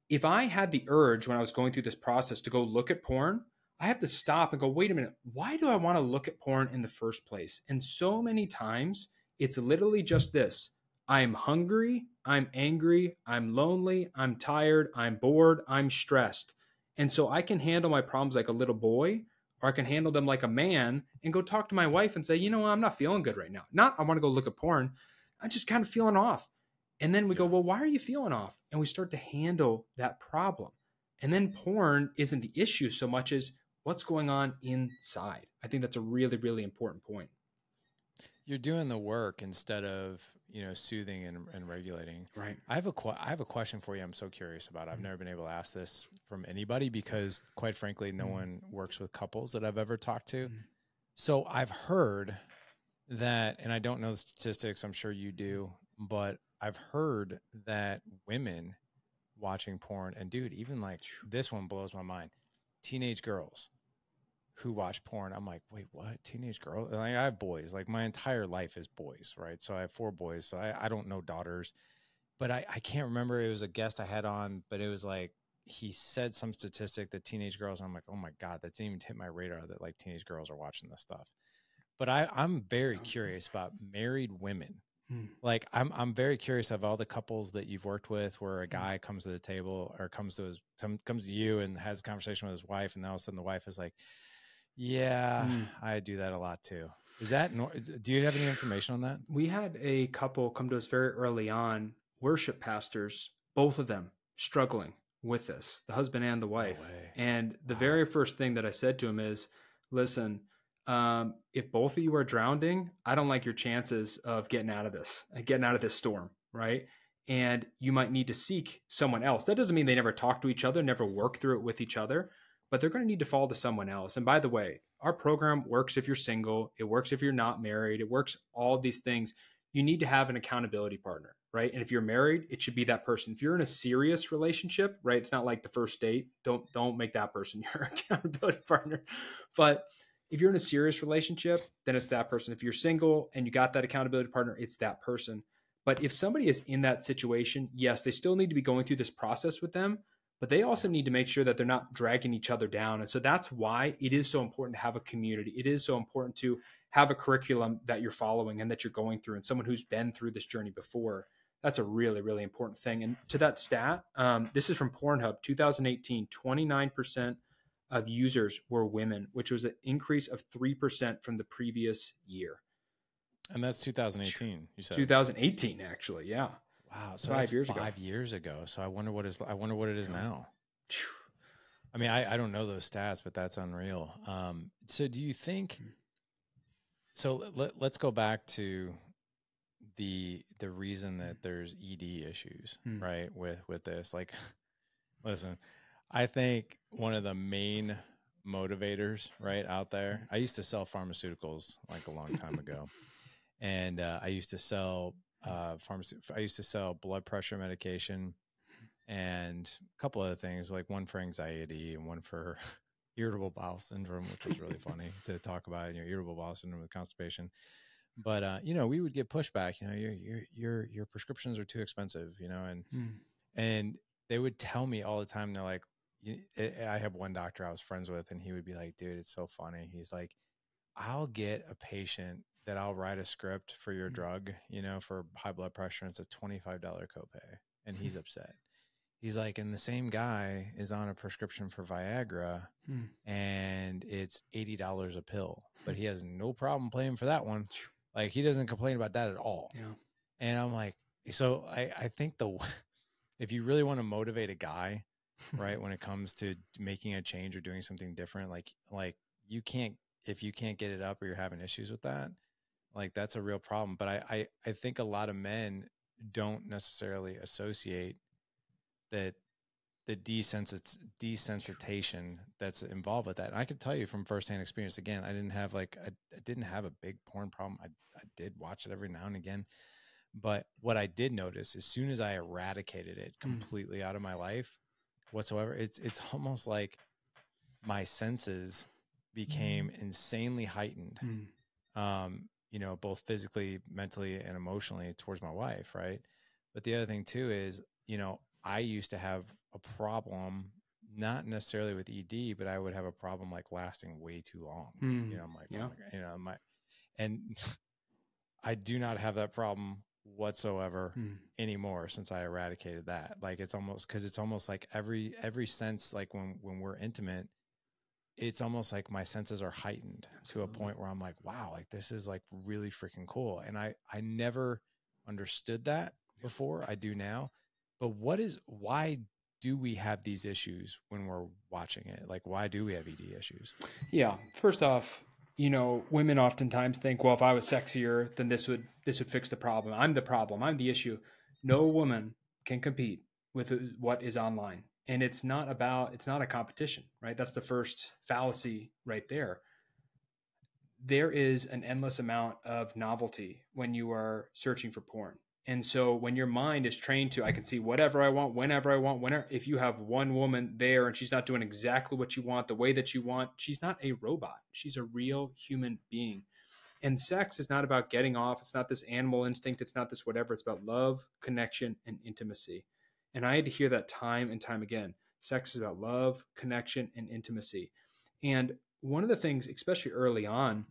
If I had the urge when I was going through this process to go look at porn, I have to stop and go, wait a minute, why do I want to look at porn in the first place? And so many times it's literally just this. I'm hungry, I'm angry, I'm lonely, I'm tired, I'm bored, I'm stressed. And so I can handle my problems like a little boy, or I can handle them like a man and go talk to my wife and say, I'm not feeling good right now. Not I want to go look at porn. I'm just kind of feeling off. And then we go, well, why are you feeling off? And we start to handle that problem. And then porn isn't the issue so much as what's going on inside. I think that's a really, really important point. You're doing the work instead of, soothing and regulating. Right. I have a question for you. I'm so curious about. I've never been able to ask this from anybody because, quite frankly, no one works with couples that I've ever talked to. So I've heard that, and I don't know the statistics, I'm sure you do, but I've heard that women watching porn, and dude, even like this one blows my mind. Teenage girls who watch porn. I'm like, wait, what? Teenage girls? Like, I have boys. Like my entire life is boys, right? So I have 4 boys. So I don't know daughters, but I can't remember. It was a guest I had on, but it was like, he said some statistic that teenage girls, I'm like, oh my God, that didn't even hit my radar that like teenage girls are watching this stuff. But I'm very curious about married women. Like I'm very curious of all the couples that you've worked with where a guy comes to the table or comes to you and has a conversation with his wife, and all of a sudden the wife is like, yeah, I do that a lot too. Is that, do you have any information on that? We had a couple come to us very early on, worship pastors, both of them struggling with this, the husband and the wife. No way. And the very first thing that I said to him is, listen, if both of you are drowning, I don't like your chances of getting out of this storm, right? And you might need to seek someone else. That doesn't mean they never talk to each other, never work through it with each other, but they're going to need to fall to someone else. And by the way, our program works if you're single. It works if you're not married. It works all these things. You need to have an accountability partner, right? And if you're married, it should be that person. If you're in a serious relationship, right? It's not like the first date. Don't make that person your accountability partner. But if you're in a serious relationship, then it's that person. If you're single and you got that accountability partner, it's that person. But if somebody is in that situation, yes, they still need to be going through this process with them, but they also need to make sure that they're not dragging each other down. And so that's why it is so important to have a community. It is so important to have a curriculum that you're following and that you're going through, and someone who's been through this journey before. That's a really, really important thing. And to that stat, this is from Pornhub, 2018, 29% of users were women, which was an increase of 3% from the previous year. And that's 2018, you said? 2018, actually, yeah. Wow, so 5 years ago. So I wonder what it is now. I mean, I don't know those stats, but that's unreal. So do you think? So let's go back to the reason that there's ED issues, right? With this, like, listen, I think one of the main motivators right out there. I used to sell pharmaceuticals like a long time ago, and I used to sell. I used to sell blood pressure medication and a couple other things, like one for anxiety and one for irritable bowel syndrome, which was really funny to talk about, irritable bowel syndrome with constipation. But, we would get pushback, your prescriptions are too expensive, and they would tell me all the time. They're like, I have one doctor I was friends with, and he would be like, dude, it's so funny. He's like, I'll get a patient that I'll write a script for your drug, for high blood pressure. And it's a $25 copay. And he's upset. He's like, and the same guy is on a prescription for Viagra and it's $80 a pill, but he has no problem paying for that one. Like, he doesn't complain about that at all. Yeah. And I'm like, so I think if you really want to motivate a guy, right, when it comes to making a change or doing something different, like if you can't get it up or you're having issues with that, Like that's a real problem. But I think a lot of men don't necessarily associate that the desensitization that's involved with that. And I can tell you from firsthand experience, again, I didn't have like, I didn't have a big porn problem. I did watch it every now and again. But what I did notice, as soon as I eradicated it completely out of my life whatsoever, it's almost like my senses became insanely heightened. You know, both physically, mentally, and emotionally towards my wife, right? But the other thing too is, you know, I used to have a problem, not necessarily with ED, but I would have a problem like lasting way too long. You know, I'm like, oh my God, you know, and I do not have that problem whatsoever anymore since I eradicated that. Like it's almost, cause it's almost like every sense, like when we're intimate, it's almost like my senses are heightened to a point where I'm like, wow, like this is like really freaking cool. And I never understood that before. I do now. But why do we have these issues when we're watching it? Like, why do we have ED issues? Yeah. First off, you know, women oftentimes think, well, if I was sexier, then this would fix the problem. I'm the problem. I'm the issue. No woman can compete with what is online. And it's not a competition, right? That's the first fallacy right there. There is an endless amount of novelty when you are searching for porn. And so when your mind is trained to, I can see whatever I want, whenever I want, if you have one woman there and she's not doing exactly what you want, the way that you want, she's not a robot. She's a real human being. And sex is not about getting off. It's not this animal instinct. It's not this whatever. It's about love, connection, and intimacy. And I had to hear that time and time again. Sex is about love, connection, and intimacy. And one of the things, especially early on,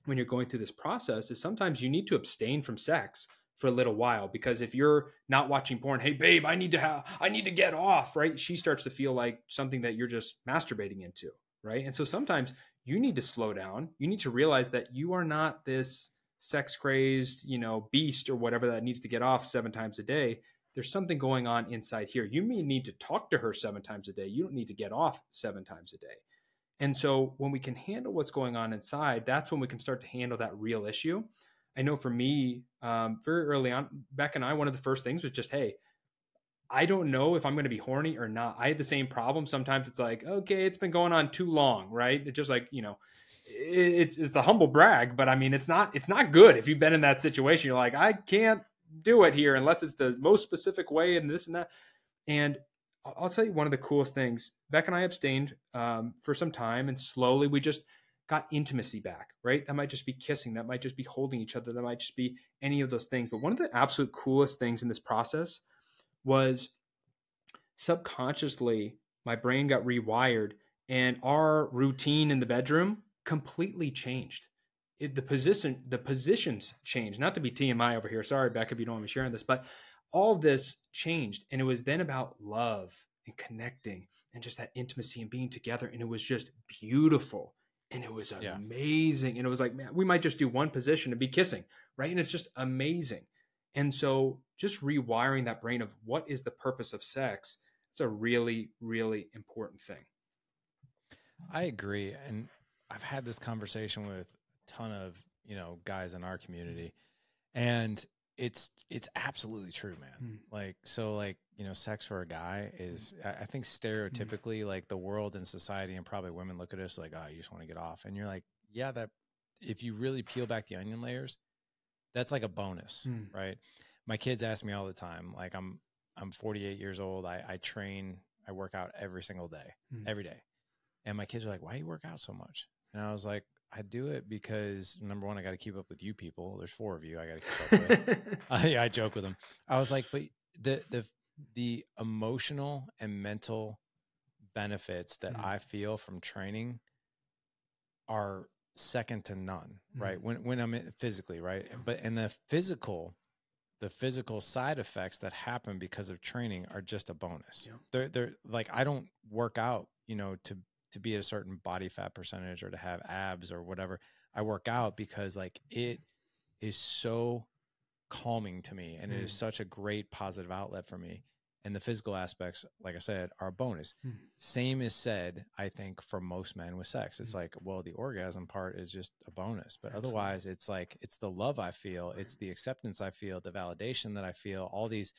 when you're going through this process, is sometimes you need to abstain from sex for a little while, because if you're not watching porn, hey babe, I need to get off, right? She starts to feel like something that you're just masturbating into, right? And so sometimes you need to slow down. You need to realize that you are not this sex crazed, you know, beast or whatever that needs to get off 7 times a day. There's something going on inside here. You may need to talk to her 7 times a day. You don't need to get off 7 times a day. And so when we can handle what's going on inside, that's when we can start to handle that real issue. I know for me, very early on, Beck and I, one of the first things was just, hey, I don't know if I'm going to be horny or not. I had the same problem. Sometimes it's like, okay, it's been going on too long, right? It's just like, you know, it's a humble brag, but I mean, it's not good. If you've been in that situation, you're like, I can't do it here unless it's the most specific way and this and that. And I'll tell you one of the coolest things. Beck and I abstained for some time, and slowly we just got intimacy back, right? That might just be kissing. That might just be holding each other. That might just be any of those things. But one of the absolute coolest things in this process was subconsciously my brain got rewired, and our routine in the bedroom completely changed. The positions changed. Not to be TMI over here. Sorry, Beck, if you don't want me sharing this, but all of this changed. And it was then about love and connecting and just that intimacy and being together. And it was just beautiful. And it was amazing. And it was like, man, we might just do one position and be kissing, right? And it's just amazing. And so just rewiring that brain of what is the purpose of sex, it's a really, really important thing. I agree. And I've had this conversation with a ton of, you know, guys in our community, and it's absolutely true, man. Like, so like, you know, sex for a guy is, I think stereotypically, like the world and society and probably women look at us like, oh, you just want to get off. And you're like, yeah, that if you really peel back the onion layers, that's like a bonus, right? My kids ask me all the time, like I'm 48 years old. I train, I work out every single day, every day. And my kids are like, why do you work out so much? And I was like, I do it because number one, I got to keep up with you people. There's 4 of you I got to keep up with. I joke with them. I was like, but the emotional and mental benefits that I feel from training are second to none, right? When I'm physically, right? But in the physical side effects that happen because of training are just a bonus. They're like, I don't work out, you know, to be at a certain body fat percentage or to have abs or whatever. I work out because like it is so calming to me, and it is such a great positive outlet for me. And the physical aspects, like I said, are a bonus. Mm. Same is said, I think, for most men with sex. It's like, well, the orgasm part is just a bonus. But Absolutely. otherwise, it's like, it's the love I feel, it's the acceptance I feel, the validation that I feel, all these,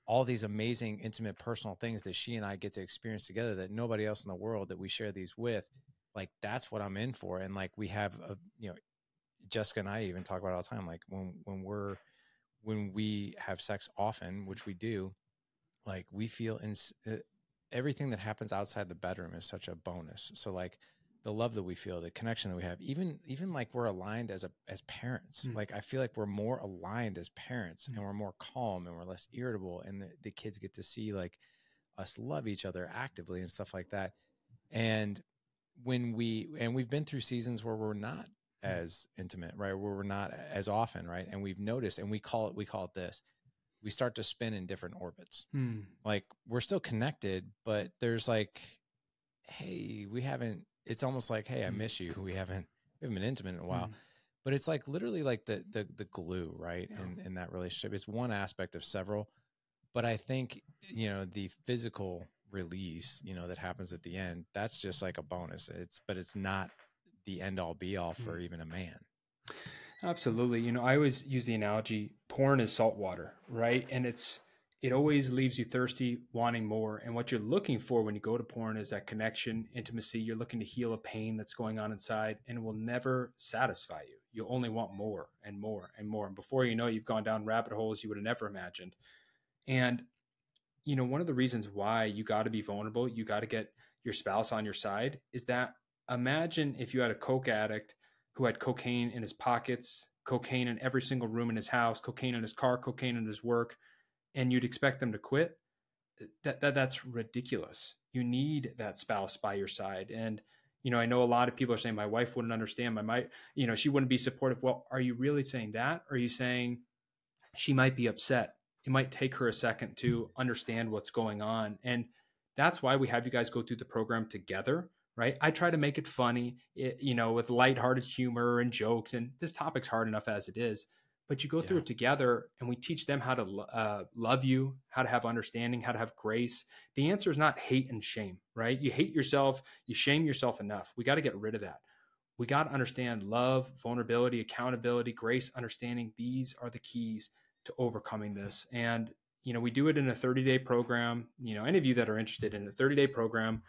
all these amazing, intimate, personal things that she and I get to experience together that nobody else in the world that we share these with. Like, that's what I'm in for. And like, we have, Jessica and I even talk about it all the time. Like when we have sex often, which we do, like we feel everything that happens outside the bedroom is such a bonus. So like the love that we feel, the connection that we have, even like we're aligned as parents. Like I feel like we're more aligned as parents, and we're more calm and we're less irritable, and the kids get to see like us love each other actively and stuff like that. And we've been through seasons where we're not as intimate, right? Where we're not as often, right? And we've noticed, and we call it this, we start to spin in different orbits. Like we're still connected, but there's like, hey, it's almost like, hey, I miss you. We haven't been intimate in a while, but it's like literally like the glue, right? Yeah. In that relationship, it's one aspect of several, but I think, the physical release, that happens at the end, that's just like a bonus. But it's not the end all be all for even a man. Absolutely. I always use the analogy, porn is salt water, right? And it always leaves you thirsty, wanting more. And what you're looking for when you go to porn is that connection, intimacy. You're looking to heal a pain that's going on inside, and it will never satisfy you. You'll only want more and more and more. And before you know it, you've gone down rabbit holes you would have never imagined. And, one of the reasons why you got to be vulnerable, you got to get your spouse on your side, is that imagine if you had a coke addict who had cocaine in his pockets, cocaine in every single room in his house, cocaine in his car, cocaine in his work, and you'd expect them to quit. That's ridiculous. You need that spouse by your side. And, I know a lot of people are saying my wife wouldn't understand, she wouldn't be supportive. Well, are you really saying that? Or are you saying she might be upset? It might take her a second to understand what's going on. And that's why we have you guys go through the program together, right? I try to make it funny, with lighthearted humor and jokes. And this topic's hard enough as it is, but you go through it together, and we teach them how to love you, how to have understanding, how to have grace. The answer is not hate and shame, right? You hate yourself, you shame yourself enough. We got to get rid of that. We got to understand love, vulnerability, accountability, grace, understanding. These are the keys to overcoming this. And, we do it in a 30-day program. Any of you that are interested in a 30-day program,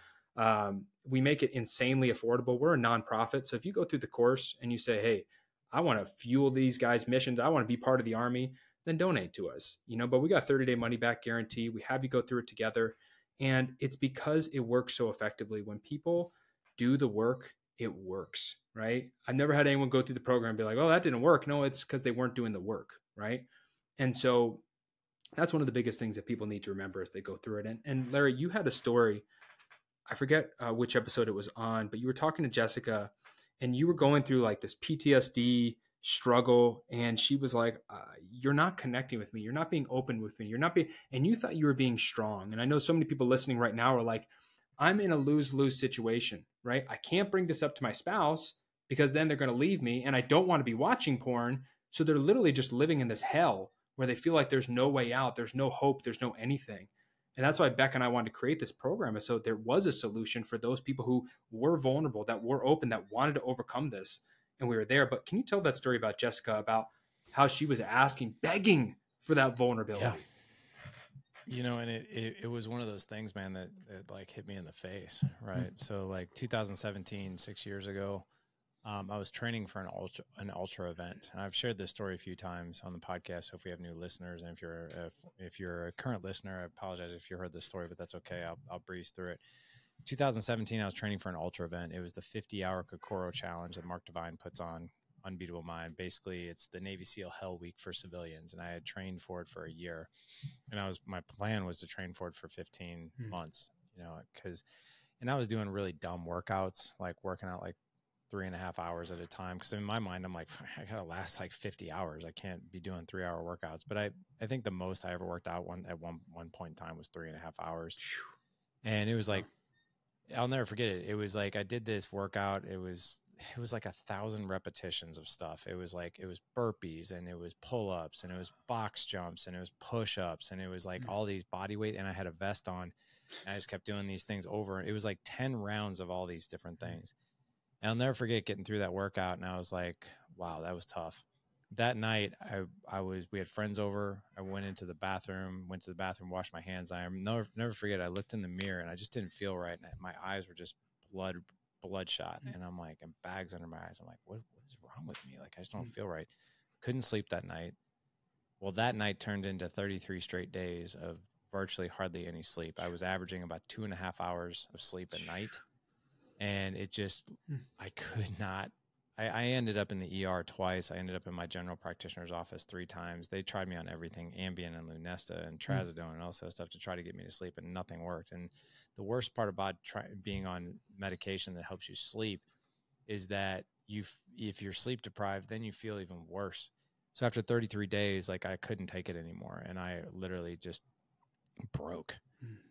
we make it insanely affordable. We're a nonprofit. So if you go through the course and you say, hey, I want to fuel these guys' missions, I want to be part of the Army, then donate to us, but we got 30-day money back guarantee. We have you go through it together. And it's because it works so effectively. When people do the work, it works, right? I've never had anyone go through the program and be like, oh, that didn't work. No, it's because they weren't doing the work, right? And so that's one of the biggest things that people need to remember as they go through it. And Larry, you had a story, I forget which episode it was on, but you were talking to Jessica, and you were going through like this PTSD struggle. And she was like, you're not connecting with me. You're not being open with me. And you thought you were being strong. And I know so many people listening right now are like, I'm in a lose-lose situation, right? I can't bring this up to my spouse because then they're going to leave me, and I don't want to be watching porn. So they're literally just living in this hell where they feel like there's no way out. There's no hope. There's no anything. And that's why Becca and I wanted to create this program. So there was a solution for those people who were vulnerable, that were open, that wanted to overcome this. And we were there. But can you tell that story about Jessica, about how she was asking, begging for that vulnerability? Yeah. And it was one of those things, man, that like hit me in the face. Right. So like 2017, 6 years ago, I was training for an ultra event. And I've shared this story a few times on the podcast. So if we have new listeners, and if you're a current listener, I apologize if you heard this story, but that's okay. I'll breeze through it. 2017, I was training for an ultra event. It was the 50-hour Kokoro challenge that Mark Devine puts on Unbeatable Mind. Basically, it's the Navy SEAL Hell Week for civilians, and I had trained for it for a year. And my plan was to train for it for 15 months. And I was doing really dumb workouts, like working out like 3.5 hours at a time. Because in my mind, I'm like, I gotta last like 50 hours. I can't be doing 3-hour workouts. But I think the most I ever worked out at one point in time was 3.5 hours. And it was like, I'll never forget it. It was like I did this workout. It was it was like 1,000 repetitions of stuff. It was like, it was burpees, and it was pull-ups, and it was box jumps, and it was push-ups, and it was like all these body weight. And I had a vest on, and I just kept doing these things over. It was like 10 rounds of all these different things. And I'll never forget getting through that workout. And I was like, wow, that was tough. That night we had friends over. I went to the bathroom, washed my hands. I never forget. I looked in the mirror, and I just didn't feel right. And my eyes were just bloodshot. And I'm like, and bags under my eyes. I'm like, what is wrong with me? Like, I just don't feel right. Couldn't sleep that night. Well, that night turned into 33 straight days of virtually hardly any sleep. I was averaging about 2.5 hours of sleep at night. And it just, I could not. I ended up in the ER twice. I ended up in my general practitioner's office 3 times. They tried me on everything, Ambien and Lunesta and Trazodone and all that stuff to try to get me to sleep, and nothing worked. And the worst part about being on medication that helps you sleep is that if you're sleep deprived, then you feel even worse. So after 33 days, like, I couldn't take it anymore. And I literally just broke.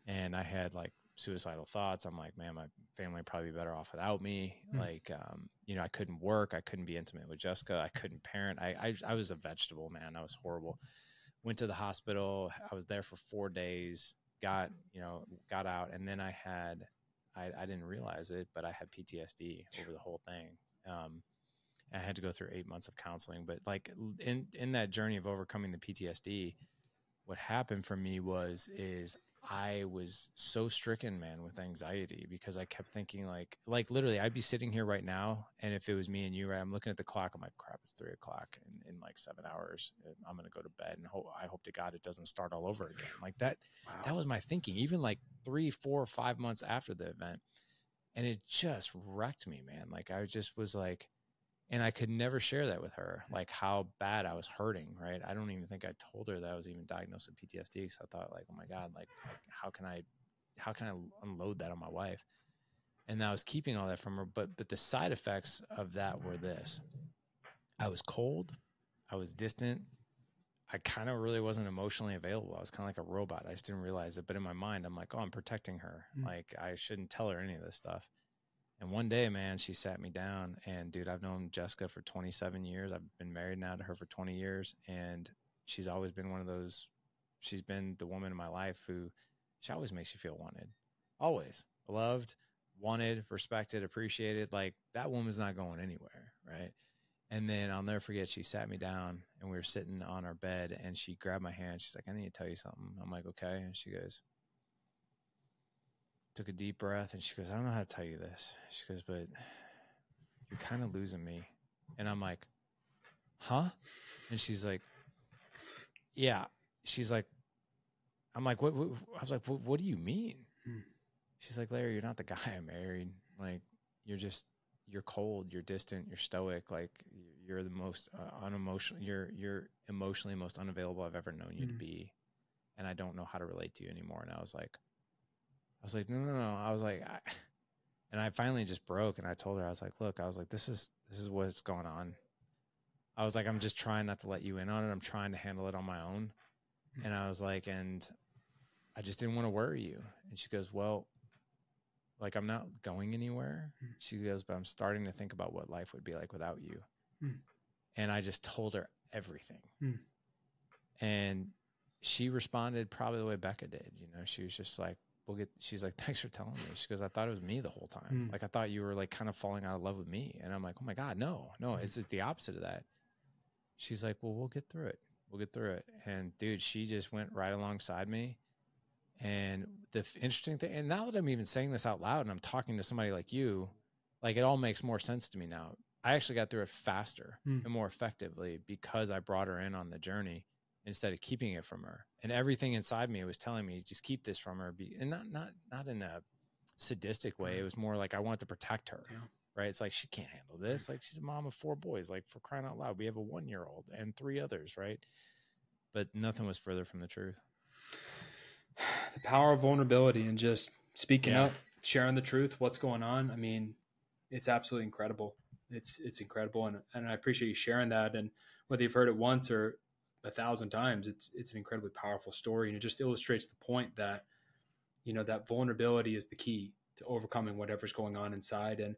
And I had like suicidal thoughts. I'm like, man, my family would probably be better off without me. Like, I couldn't work. I couldn't be intimate with Jessica. I couldn't parent. I was a vegetable, man. I was horrible. Went to the hospital. I was there for 4 days, got out. And then I didn't realize it, but I had PTSD over the whole thing. I had to go through 8 months of counseling, but like in that journey of overcoming the PTSD, what happened for me is I was so stricken, man, with anxiety, because I kept thinking like literally I'd be sitting here right now, and if it was me and you, right, I'm looking at the clock. I'm like, crap, it's 3 o'clock in like 7 hours. I'm going to go to bed, and I hope to God it doesn't start all over again. Like that, that was my thinking, even like 3, 4, 5 months after the event. And it just wrecked me, man. Like, I just was like, and I could never share that with her, like how bad I was hurting, right? I don't even think I told her that I was even diagnosed with PTSD, because I thought like, oh my God, like how can I unload that on my wife? And I was keeping all that from her. But the side effects of that were this: I was cold, I was distant, I kind of really wasn't emotionally available. I was kind of like a robot. I just didn't realize it. But in my mind, I'm like, oh, I'm protecting her. Like, I shouldn't tell her any of this stuff. And one day, man, she sat me down, and dude, I've known Jessica for 27 years. I've been married now to her for 20 years. And she's always been one of those, she's been the woman in my life who, she always makes you feel wanted, always loved, wanted, respected, appreciated. Like, that woman's not going anywhere. Right. And then I'll never forget, she sat me down, and we were sitting on our bed, and she grabbed my hand. She's like, I need to tell you something. I'm like, okay. And she goes, took a deep breath, and she goes, I don't know how to tell you this. She goes, but you're kind of losing me. And I'm like, huh? And she's like, yeah. She's like, I'm like, what? I was like, what do you mean? She's like, Larry, you're not the guy I married. Like, you're cold, you're distant, you're stoic. Like, you're the most unemotional, you're emotionally most unavailable I've ever known you to be. And I don't know how to relate to you anymore. And I was like, no. I was like, and I finally just broke, and I told her, I was like, look, I was like, this is what's going on. I was like, I'm just trying not to let you in on it. I'm trying to handle it on my own. And I was like, and I just didn't want to worry you. And she goes, well, like, I'm not going anywhere. She goes, but I'm starting to think about what life would be like without you. And I just told her everything. And she responded probably the way Becca did. She was just like, she's like, thanks for telling me. She goes, I thought it was me the whole time. Like, I thought you were like kind of falling out of love with me. And I'm like, oh my God, no, it's just the opposite of that. She's like, well, we'll get through it. And dude, she just went right alongside me. And the interesting thing, and now that I'm even saying this out loud and I'm talking to somebody like you, like, it all makes more sense to me now. I actually got through it faster and more effectively because I brought her in on the journey instead of keeping it from her. And everything inside me was telling me, just keep this from her. And not in a sadistic way. It was more like I wanted to protect her. Yeah. Right. It's like, she can't handle this. Like, she's a mom of 4 boys, like, for crying out loud. We have a 1-year-old and 3 others. Right. But nothing was further from the truth. The power of vulnerability and just speaking up, sharing the truth, what's going on. I mean, it's absolutely incredible. It's incredible. And I appreciate you sharing that. And whether you've heard it once or 1,000 times, it's an incredibly powerful story. And it just illustrates the point that, that vulnerability is the key to overcoming whatever's going on inside. And,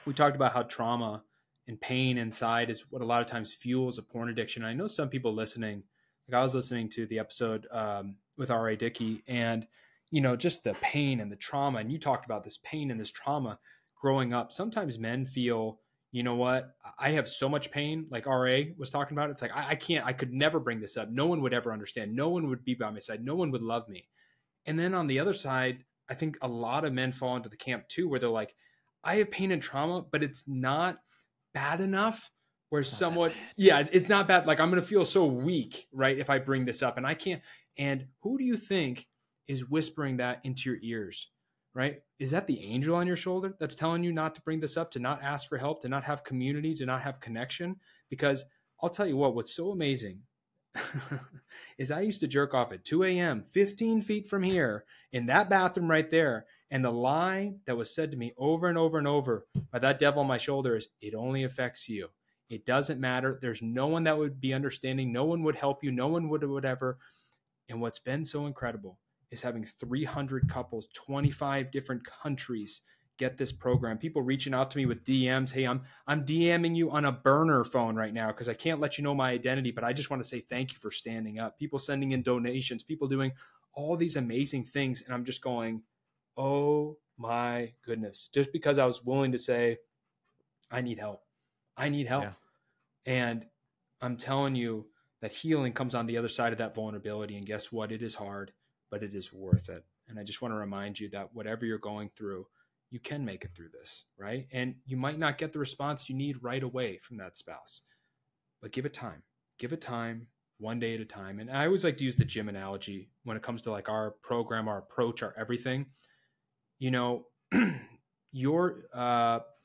we talked about how trauma and pain inside is what a lot of times fuels a porn addiction. And I know some people listening, like I was listening to the episode with R.A. Dickey, and, you know, just the pain and the trauma. And you talked about this pain and this trauma growing up. Sometimes men feel, you know what, I have so much pain, like R.A. was talking about. It's like, I could never bring this up. No one would ever understand. No one would be by my side. No one would love me. And then on the other side, I think a lot of men fall into the camp too, where they're like, I have pain and trauma, but it's not bad enough where somewhat, yeah, it's not bad. Like I'm going to feel so weak, right? If I bring this up and I can't. And who do you think is whispering that into your ears, right? Is that the angel on your shoulder that's telling you not to bring this up, to not ask for help, to not have community, to not have connection? Because I'll tell you what's so amazing is I used to jerk off at 2 a.m., 15 feet from here in that bathroom right there. And the lie that was said to me over and over and over by that devil on my shoulder is, it only affects you. It doesn't matter. There's no one that would be understanding. No one would help you. No one would whatever. And what's been so incredible is having 300 couples, 25 different countries get this program. People reaching out to me with DMs. Hey, I'm DMing you on a burner phone right now because I can't let you know my identity, but I just want to say thank you for standing up. People sending in donations, people doing all these amazing things. And I'm just going, oh my goodness. Just because I was willing to say, I need help. I need help. Yeah. And I'm telling you that healing comes on the other side of that vulnerability. And guess what? It is hard, but it is worth it. And I just want to remind you that whatever you're going through, you can make it through this, right? And you might not get the response you need right away from that spouse, but give it time. Give it time, one day at a time. And I always like to use the gym analogy when it comes to like our program, our approach, our everything. You know, your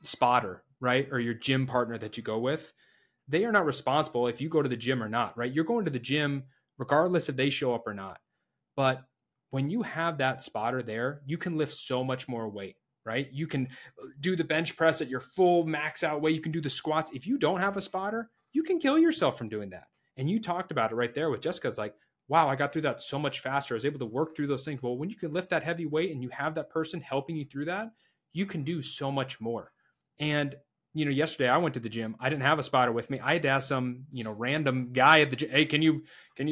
spotter, right? Or your gym partner that you go with, they are not responsible if you go to the gym or not, right? You're going to the gym regardless if they show up or not. But when you have that spotter there, you can lift so much more weight, right? You can do the bench press at your full max out weight. You can do the squats. If you don't have a spotter, you can kill yourself from doing that. And you talked about it right there with Jessica's like, wow, I got through that so much faster. I was able to work through those things. Well, when you can lift that heavy weight and you have that person helping you through that, you can do so much more. And, you know, yesterday I went to the gym. I didn't have a spotter with me. I had to ask some, you know, random guy at the gym, hey, can you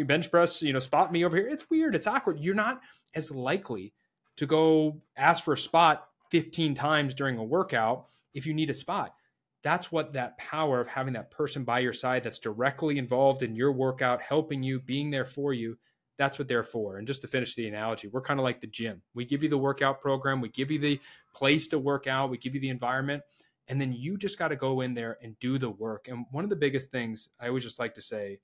bench press, you know, spot me over here? It's weird. It's awkward. You're not as likely to go ask for a spot 15 times during a workout if you need a spot. That's what that power of having that person by your side that's directly involved in your workout, helping you, being there for you, that's what they're for. And just to finish the analogy, we're kind of like the gym. We give you the workout program. We give you the place to work out. We give you the environment. And then you just got to go in there and do the work. And one of the biggest things I always just like to say,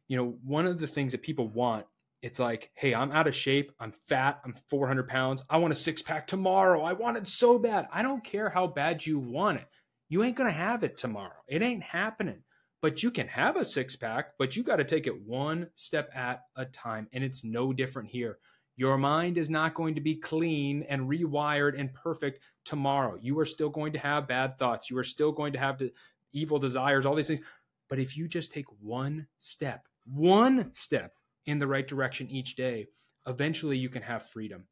you know, one of the things that people want, it's like, hey, I'm out of shape. I'm fat. I'm 400 pounds. I want a six-pack tomorrow. I want it so bad. I don't care how bad you want it. You ain't going to have it tomorrow. It ain't happening. But you can have a six-pack, but you got to take it one step at a time. And it's no different here. Your mind is not going to be clean and rewired and perfect tomorrow. You are still going to have bad thoughts. You are still going to have evil desires, all these things. But if you just take one step in the right direction each day, eventually you can have freedom.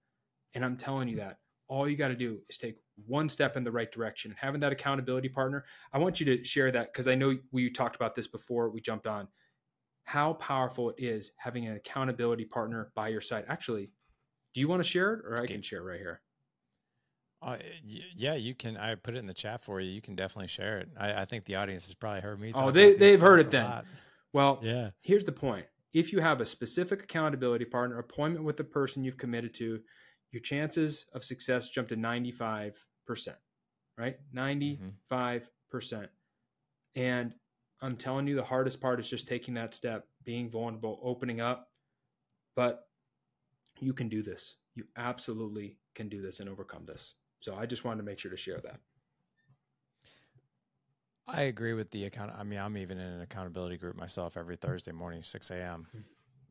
And I'm telling you that all you got to do is take one step in the right direction. And having that accountability partner, I want you to share that because I know we talked about this before we jumped on. How powerful it is having an accountability partner by your side. Actually, do you want to share it, or I can share it right here? Yeah, you can. I put it in the chat for you. You can definitely share it. I think the audience has probably heard me. Oh, they've heard it then. Lot. Well, yeah. Here's the point. If you have a specific accountability partner, appointment with the person you've committed to, your chances of success jump to 95%, right? 95%. And I'm telling you, the hardest part is just taking that step, being vulnerable, opening up. But you can do this. You absolutely can do this and overcome this. So I just wanted to make sure to share that. I agree with the account. I mean, I'm even in an accountability group myself every Thursday morning, 6 a.m.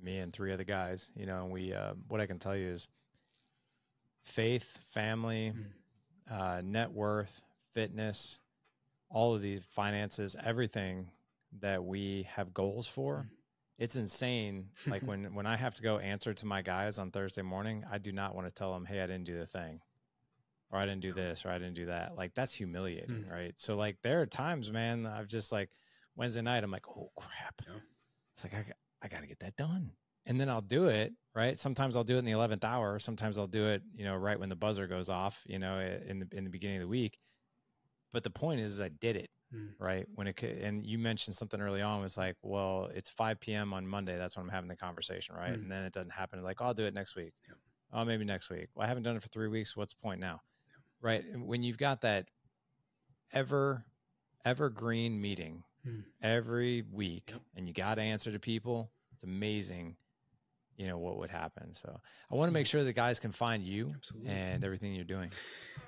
Me and 3 other guys, you know, and we, what I can tell you is faith, family, net worth, fitness, all of these finances, everything that we have goals for. It's insane. Like when I have to go answer to my guys on Thursday morning, I do not want to tell them, hey, I didn't do the thing. or I didn't do this, or I didn't do that. Like, that's humiliating, right? So like, there are times, man, I've just like Wednesday night, I'm like, oh crap. Yeah. It's like, I got to get that done. And then I'll do it, right? Sometimes I'll do it in the 11th hour. Sometimes I'll do it, right when the buzzer goes off, in the beginning of the week. But the point is I did it, right? And you mentioned something early on, was like, well, it's 5 p.m. on Monday. That's when I'm having the conversation, right? And then it doesn't happen. Like, I'll do it next week. Yeah. Oh, maybe next week. Well, I haven't done it for 3 weeks. What's the point now? Yeah. Right? And when you've got that evergreen meeting every week, and you got to answer to people, it's amazing, what would happen. So I want to make sure that guys can find you. Absolutely. And everything you're doing.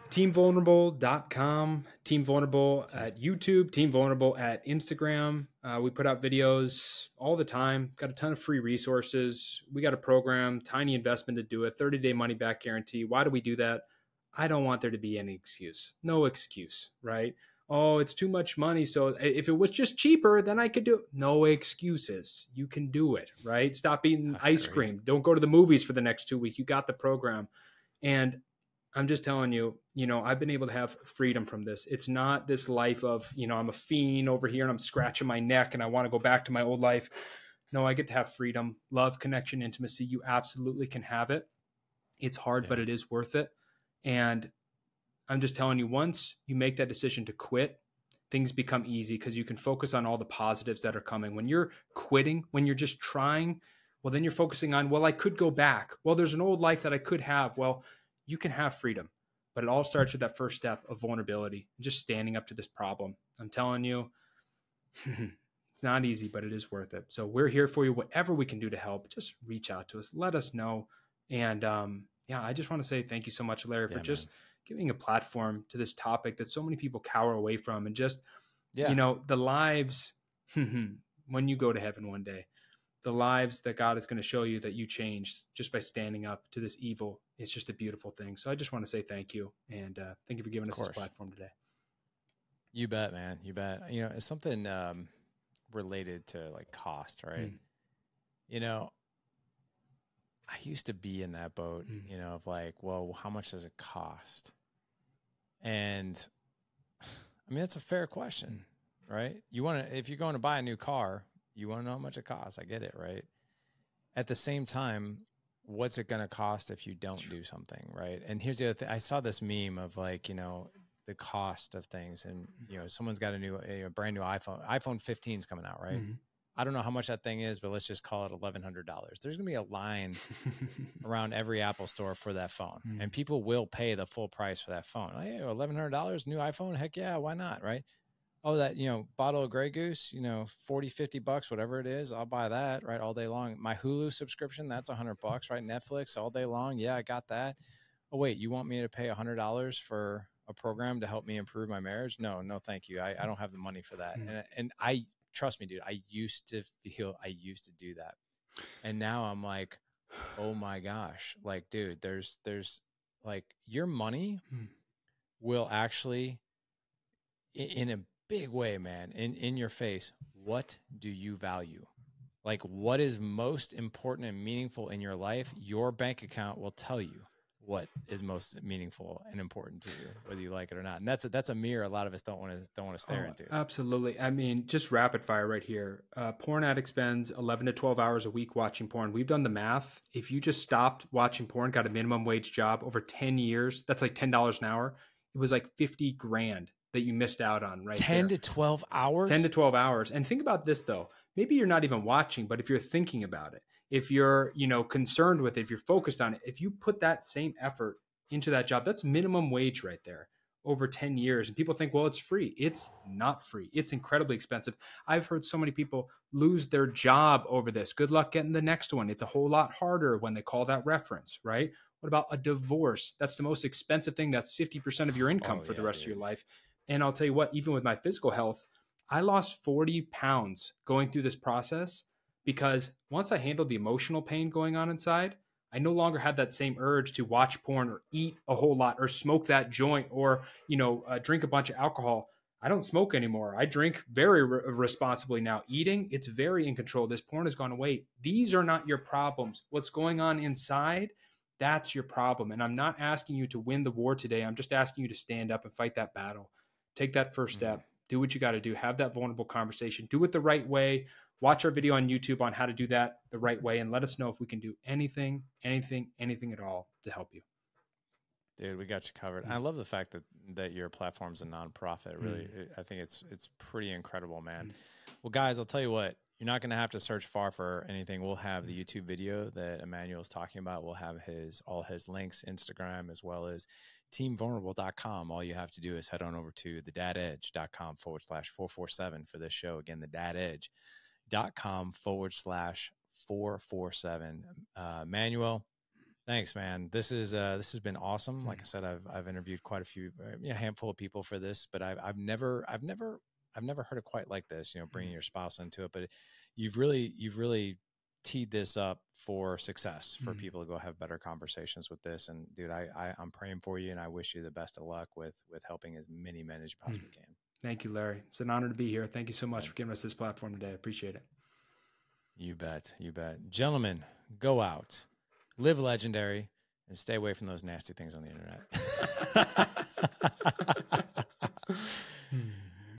Teamvulnerable.com, Team Vulnerable at YouTube, Team Vulnerable at Instagram. We put out videos all the time, got a ton of free resources. We got a program, tiny investment to do it, 30-day money back guarantee. Why do we do that? I don't want there to be any excuse. No excuse, right? Oh, it's too much money. So if it was just cheaper, then I could do it. No excuses. You can do it, right? Stop eating ice cream. Don't go to the movies for the next 2 weeks. You got the program. And I'm just telling you, I've been able to have freedom from this. It's not this life of, I'm a fiend over here and I'm scratching my neck and I want to go back to my old life. No, I get to have freedom, love, connection, intimacy. You absolutely can have it. It's hard, but it is worth it. And I'm just telling you, once you make that decision to quit, things become easy because you can focus on all the positives that are coming. When you're quitting, when you're just trying, well, then you're focusing on, well, I could go back. Well, there's an old life that I could have. Well, you can have freedom, but it all starts with that first step of vulnerability and just standing up to this problem. I'm telling you, it's not easy, but it is worth it. So we're here for you. Whatever we can do to help, just reach out to us. Let us know. And I just want to say thank you so much, Larry, for just giving a platform to this topic that so many people cower away from, and just, the lives, when you go to heaven one day, the lives that God is going to show you that you changed just by standing up to this evil. It's just a beautiful thing. So I just want to say thank you. And thank you for giving us this platform today. You bet, man. You bet. It's something related to like cost, right? I used to be in that boat, of like, well, how much does it cost? And I mean, that's a fair question, right? If you're going to buy a new car, you want to know how much it costs. I get it, right? At the same time, what's it going to cost if you don't do something, right? And here's the other thing. I saw this meme of like, the cost of things, and someone's got a brand new iPhone 15 is coming out, right? I don't know how much that thing is, but let's just call it $1,100. There's going to be a line around every Apple store for that phone, and people will pay the full price for that phone. Hey, $1,100 new iPhone? Heck yeah, why not, right? Oh, that, bottle of Grey Goose, $40-$50, whatever it is, I'll buy that, right, all day long. My Hulu subscription, that's $100, right? Netflix all day long. Yeah, I got that. Oh, wait, you want me to pay $100 for a program to help me improve my marriage? No, thank you. I don't have the money for that. And I, trust me, dude, I used to do that. And now I'm like, oh my gosh, like, dude, there's like, your money will actually, in a big way, man, in your face, what do you value? Like, what is most important and meaningful in your life? Your bank account will tell you what is most meaningful and important to you, whether you like it or not. And that's a mirror a lot of us don't want to stare into. Absolutely. I mean, just rapid fire right here. Porn addict spends 11 to 12 hours a week watching porn. We've done the math. If you just stopped watching porn, got a minimum wage job over 10 years, that's like $10 an hour. It was like $50,000 that you missed out on, right? 10 to 12 hours? 10 to 12 hours. And think about this though. Maybe you're not even watching, but if you're thinking about it, if you're, concerned with it, if you're focused on it, if you put that same effort into that job, that's minimum wage right there over 10 years. And people think, well, it's free. It's not free. It's incredibly expensive. I've heard so many people lose their job over this. Good luck getting the next one. It's a whole lot harder when they call that reference, right? What about a divorce? That's the most expensive thing. That's 50% of your income for the rest of your life. And I'll tell you what, even with my physical health, I lost 40 pounds going through this process, because once I handled the emotional pain going on inside, I no longer had that same urge to watch porn or eat a whole lot or smoke that joint or, drink a bunch of alcohol. I don't smoke anymore. I drink very responsibly now. Eating, it's very in control. This porn has gone away. These are not your problems. What's going on inside, That's your problem. And I'm not asking you to win the war today. I'm just asking you to stand up and fight that battle. Take that first step. Do what you got to do. Have that vulnerable conversation. Do it the right way. Watch our video on YouTube on how to do that the right way, and let us know if we can do anything at all to help you. Dude, we got you covered. I love the fact that your platform's a nonprofit. Really, I think it's pretty incredible, man. Well, guys, I'll tell you what. You're not going to have to search far for anything. We'll have the YouTube video that Emmanuel's talking about. We'll have all his links, Instagram, as well as teamvulnerable.com. All you have to do is head on over to thedadedge.com/447 for this show. Again, thedadedge.com/447. Emmanuel, thanks, man. This has been awesome. Like I said, I've interviewed quite a handful of people for this, but I've never heard it quite like this, bringing your spouse into it, but you've really teed this up for success for people to go have better conversations with this. And dude, I'm praying for you, and I wish you the best of luck with helping as many men as you possibly can. Thank you, Larry. It's an honor to be here. Thank you so much for giving us this platform today. I appreciate it. You bet. Gentlemen, go out, live legendary, and stay away from those nasty things on the internet.